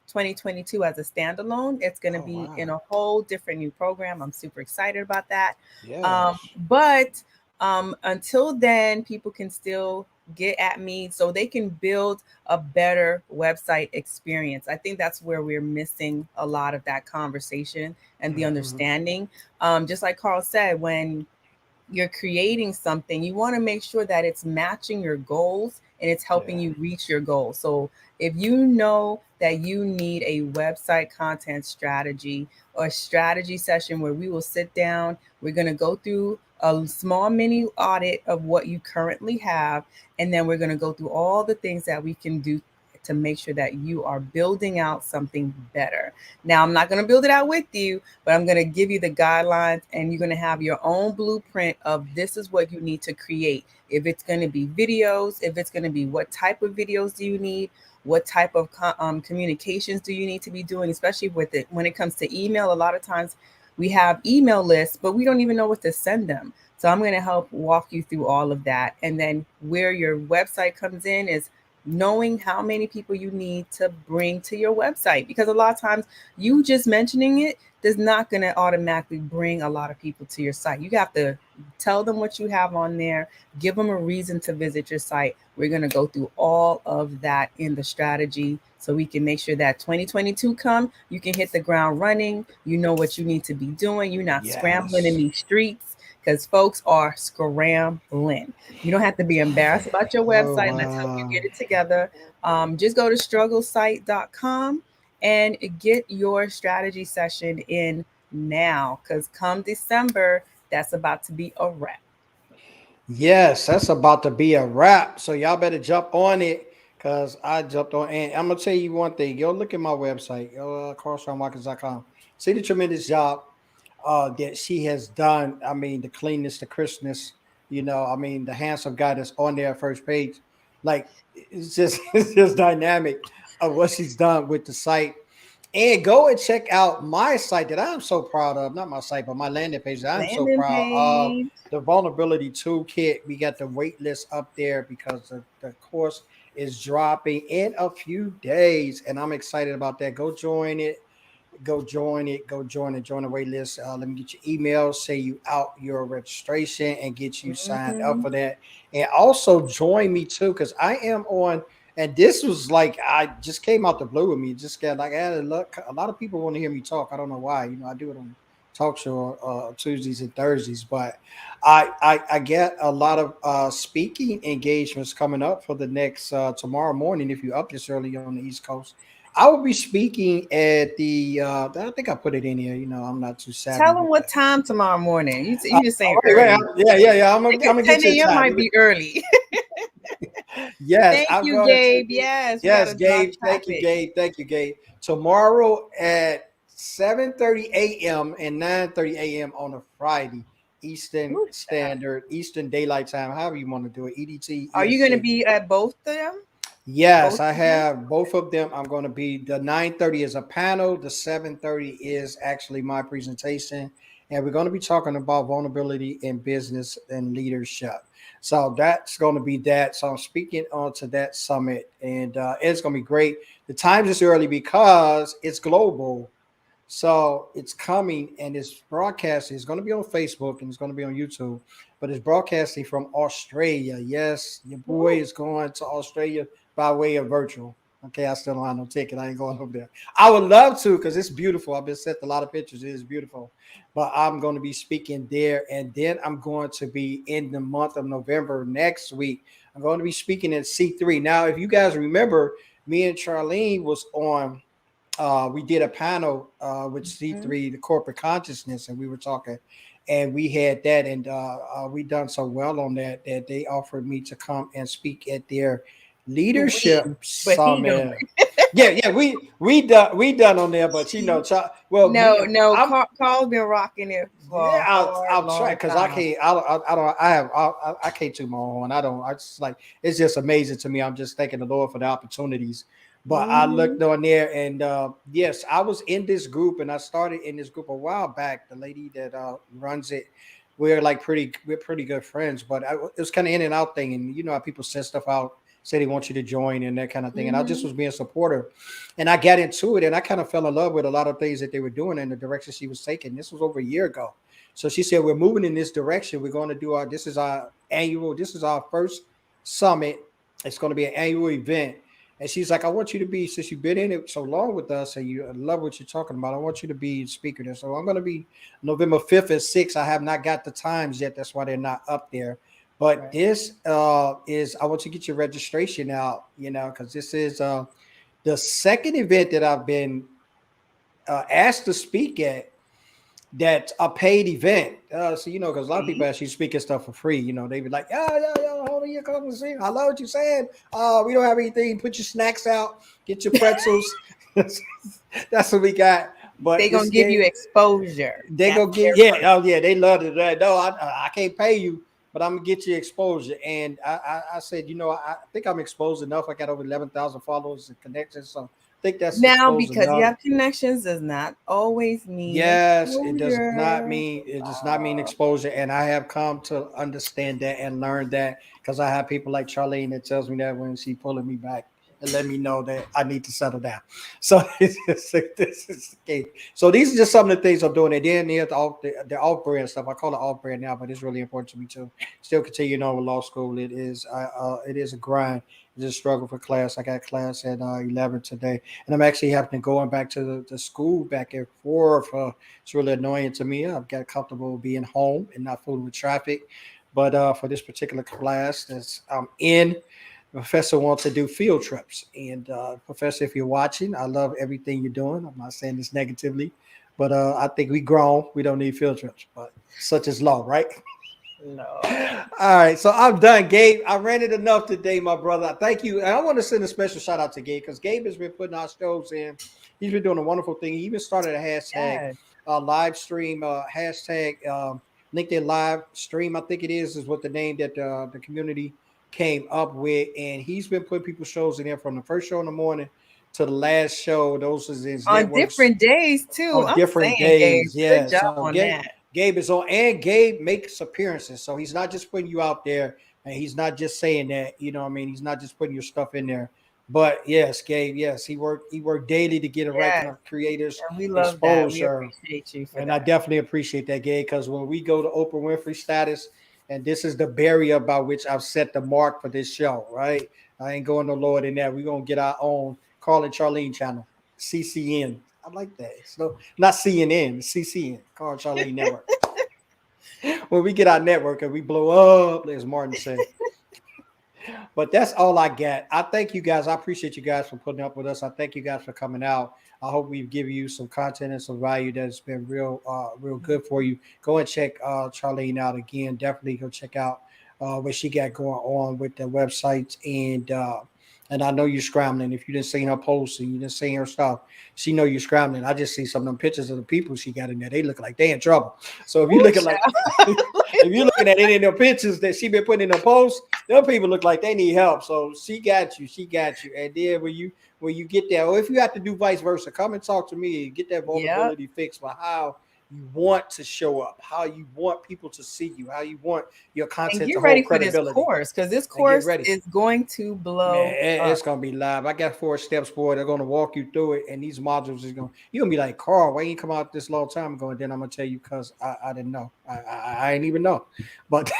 2022 as a standalone. It's going to be in a whole different new program. I'm super excited about that. Yes. But until then, people can still get at me so they can build a better website experience. I think that's where we're missing a lot of that conversation and the understanding. Just like Carl said, when you're creating something, you want to make sure that it's matching your goals and it's helping you reach your goals. So if you know that you need a website content strategy or a strategy session where we will sit down, we're going to go through a small mini audit of what you currently have. And then we're going to go through all the things that we can do to make sure that you are building out something better. Now, I'm not going to build it out with you, but I'm going to give you the guidelines and you're going to have your own blueprint of this is what you need to create. If it's going to be videos, if it's going to be what type of videos do you need? What type of communications do you need to be doing, especially with it when it comes to email? A lot of times we have email lists, but we don't even know what to send them. So I'm going to help walk you through all of that. And then where your website comes in is knowing how many people you need to bring to your website, because a lot of times you just mentioning it is not going to automatically bring a lot of people to your site. You have to tell them what you have on there, give them a reason to visit your site. We're going to go through all of that in the strategy so we can make sure that 2022 come, you can hit the ground running. You know what you need to be doing. You're not scrambling in these streets. because folks are scrambling. You don't have to be embarrassed about your Oh website. Let's help you wow. get it together. Just go to strugglesite.com and get your strategy session in now, because come December, that's about to be a wrap. Yes, that's about to be a wrap. So y'all better jump on it because I jumped on. And I'm gonna tell you one thing. Go look at my website, carlsharmarkets.com. See the tremendous job that she has done. I mean, the cleanness, the crispness, I mean, the handsome guy that's on there first page. Like it's just it's just dynamic of what she's done with the site. And go and check out my site that I'm so proud of. Not my site, but my landing page that I'm so Landing proud of. page. The vulnerability toolkit. We got the wait list up there because the course is dropping in a few days. And I'm excited about that. Go join it. Go join it. Go join it. Join the wait list. Let me get your email, say you out your registration, and get you signed up Mhm. for that. And also join me too, because I am on. And this was like I just came out the blue with me. Just got like I had a lot of people want to hear me talk. I don't know why. I do it on talk show Tuesdays and Thursdays, but I get a lot of speaking engagements coming up for the next tomorrow morning. If you're up this early on the East Coast, I will be speaking at the. I think I put it in here. I'm not too savvy Tell them with what that. time tomorrow morning. You just saying Right, early. yeah. I'm Because gonna get 10 you a a.m. time. might be early. Yes, Thank I'm you, going to Gabe. be. Yes, we got Yes, to drop Gabe. Thank you, traffic. Gabe. Thank you, Gabe. Tomorrow at 7:30 a.m. and 9:30 a.m. on a Friday, Eastern Ooh, child. Standard, Eastern Daylight Time, however you want to do it, EDT, Are you going to EST. be at both of them? Yes, Both I events? have both of them. I'm going to be the 9:30 is a panel. The 7:30 is actually my presentation, and we're going to be talking about vulnerability in business and leadership. So that's going to be that. So I'm speaking on to that summit, and it's going to be great. The time is early because it's global. So it's coming and it's broadcasting. It's going to be on Facebook and it's going to be on YouTube, but it's broadcasting from Australia. Yes, your boy Ooh. is going to Australia by way of virtual. Okay, I still don't have no ticket. I ain't going over there. I would love to because it's beautiful. I've been sent a lot of pictures. It is beautiful. But I'm going to be speaking there. And then I'm going to be in the month of November next week. I'm going to be speaking at C3. Now, if you guys remember, me and Charlene was on we did a panel with Mhm. C3, the corporate consciousness, and we were talking, and we had that, and we done so well on that that they offered me to come and speak at their We, leadership but he doing. summit. Yeah, we done on there, but well, No, me, no. I'm Carl's been rocking it yeah, for a hard, I'll try long because I time. can't. I don't. I have. I can't toot my own horn. I don't. I just like it's just amazing to me. I'm just thanking the Lord for the opportunities. But I Hmm. looked on there, and yes, I was in this group, and I started in this group a while back. The lady that runs it, we're pretty good friends. But it was kind of in and out thing, and you know how people send stuff out, say they want you to join and that kind of thing. And I just Hmm. was being supportive, and I got into it, and I kind of fell in love with a lot of things that they were doing and the direction she was taking. This was over a year ago. So she said, we're moving in this direction. We're going to do this is our first summit. It's going to be an annual event. And she's like, I want you to be, since you've been in it so long with us and you love what you're talking about, I want you to be speaker there. So I'm going to be November 5th and 6th. I have not got the times yet. That's why they're not up there. But Right. this I want you to get your registration out, because this is the second event that I've been asked to speak at that's a paid event. So because a lot of people See? actually speaking stuff for free. They be like, yeah, hold on, you come and see. I love what you're saying. We don't have anything. Put your snacks out. Get your pretzels. That's what we got. They But gonna this give you game, exposure. they That's go their get yeah. purpose. Oh yeah, they love it. No, I can't pay you, but I'm gonna get you exposure. And I said, I think I'm exposed enough. I got over 11,000 followers and connections, so I think that's Now, exposed because you enough. have connections, does not always mean Yes, exposure. it does not mean exposure. And I have come to understand that and learn that because I have people like Charlene that tells me that when she pulling me back. and let me know that I need to settle down. So this is the case. So these are just some of the things I'm doing. And then there's the off brand stuff. I call it off brand now, but it's really important to me too. Still continuing on with law school. It is a grind. It's a struggle for class. I got class at 11 today, and I'm actually having to going back to the school back and forth. It's really annoying to me. I've got comfortable being home and not fooling with traffic. But for this particular class that's I'm in, the professor wants to do field trips. And professor, if you're watching, I love everything you're doing. I'm not saying this negatively, but I think we grown. We don't need field trips, but such is law, right? No. All right, so I'm done, Gabe. I ran it enough today, my brother. Thank you. And I want to send a special shout out to Gabe because Gabe has been putting our shows in. He's been doing a wonderful thing. He even started a hashtag live stream, hashtag LinkedIn live stream. I think it is what the name that the community came up with. And he's been putting people's shows in there from the first show in the morning to the last show. Those is his on networks different days too. on I'm different saying, Gabe, days. Yeah. good job So on that. Gabe is on, and Gabe makes appearances. So he's not just putting you out there, and he's not just saying that. You know what I mean? He's not just putting your stuff in there. But yes, Gabe, yes, he worked daily to get a ranking of creators And we love that. We exposure. appreciate you for And that. I definitely appreciate that, Gabe, because when we go to Oprah Winfrey status, and this is the barrier by which I've set the mark for this show, right? I ain't going no lower than that. We're gonna get our own Carl and Charlene channel, CCN. I like that. So not CNN, CCN, Carl and Charlene Network. When we get our network and we blow up, as Martin said. But that's all I got. I thank you guys. I appreciate you guys for putting up with us. I thank you guys for coming out. I hope we've given you some content and some value that's been real good for you. Go and check Charlene out again. Definitely go check out what she got going on with the websites and I know you're scrambling. If you didn't see her posts and you didn't see her stuff, she know you're scrambling. I just see some of them pictures of the people she got in there. They look like they in trouble. So if you looking like if you're looking at any of the pictures that she been putting in the posts, them people look like they need help. So she got you. And then when you get there, or if you have to do vice versa, come and talk to me and get that vulnerability fixed for how you want to show up, how you want people to see you, how you want your content and get to ready hold for this credibility. course, because this course is going to blow up. It's gonna be live. I got 4 steps for it. They're gonna walk you through it, and these modules is gonna you're gonna be like, Carl, why you ain't come out this long time ago? And then I'm gonna tell you because I didn't know. I didn't even know. But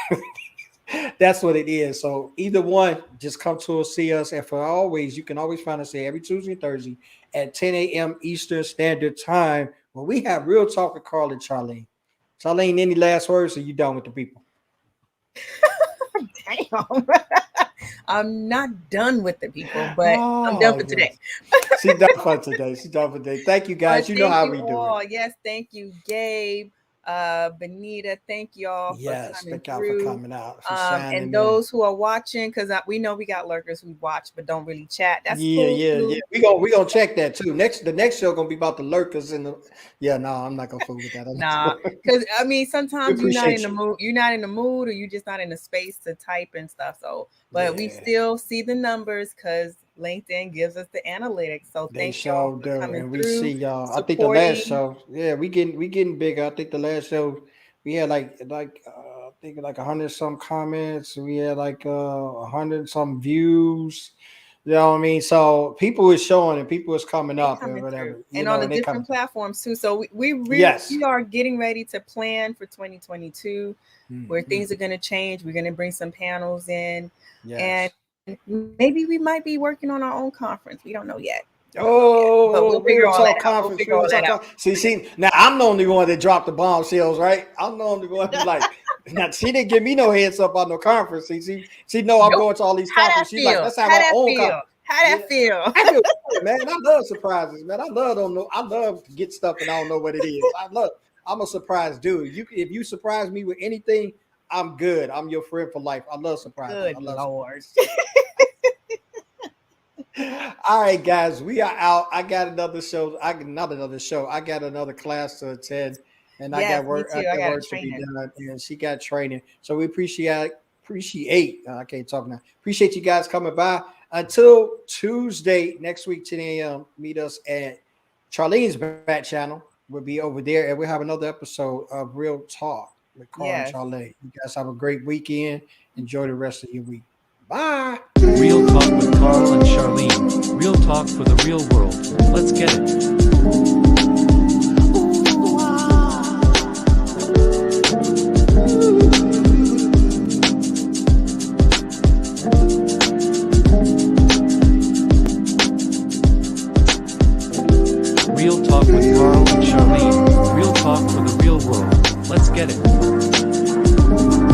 that's what it is. So either one, just come to us, see us, and for always, you can always find us here every Tuesday and Thursday at 10 a.m. Eastern Standard Time, where we have Real Talk with Carl and Charlene. Charlene, any last words? Or you done with the people? Damn. I'm not done with the people, but I'm done for today. She's done for today. Thank you, guys. You know how we do it. Yes, thank you, Gabe. Benita, thank y'all for coming out. And those who are watching, because we know we got lurkers who watch but don't really chat. That's cool. Yeah. We gonna check that too. The next show gonna be about the lurkers and I'm not gonna fool with that. Because I mean sometimes you're not in the mood. You're not in the mood, or you're just not in the space to type and stuff. So, but we still see the numbers because LinkedIn gives us the analytics. So thank y'all for coming and through. We see y'all. I think the last show, we getting bigger. I think the last show we had I think like 100 some comments. We had like 100 some views. You know what I mean? So people is showing and people is coming up and whatever. And on the different platforms too. So we are getting ready to plan for 2022 where things are going to change. We're going to bring some panels in and maybe we might be working on our own conference. We don't know yet. But we'll figure all that out. We'll figure all that out. See, now I'm the only one that dropped the bombshells, right? I'm the only one who's like, now she didn't give me no heads up on no conference. She know I'm going to all these conferences. She's like, let's have our own conference. How that feel? I feel good, man. I love surprises, man. I love to get stuff and I don't know what it is. I'm a surprise dude. If you surprise me with anything, I'm good. I'm your friend for life. I love surprises. Good Lord. All right, guys, we are out. I got another show. I got another class to attend, and I got work. I got work to be done, and she got training. So we appreciate. I can't talk now. Appreciate you guys coming by. Until Tuesday next week, 10 a.m. Meet us at Charlene's back channel. We'll be over there, and we'll have another episode of Real Talk with Carl and Charlene. You guys have a great weekend. Enjoy the rest of your week. Bye. Real Talk with Carl and Charlene. Real talk for the real world. Let's get it. Real Talk with Carl and Charlene. Real talk for the real world. Let's get it.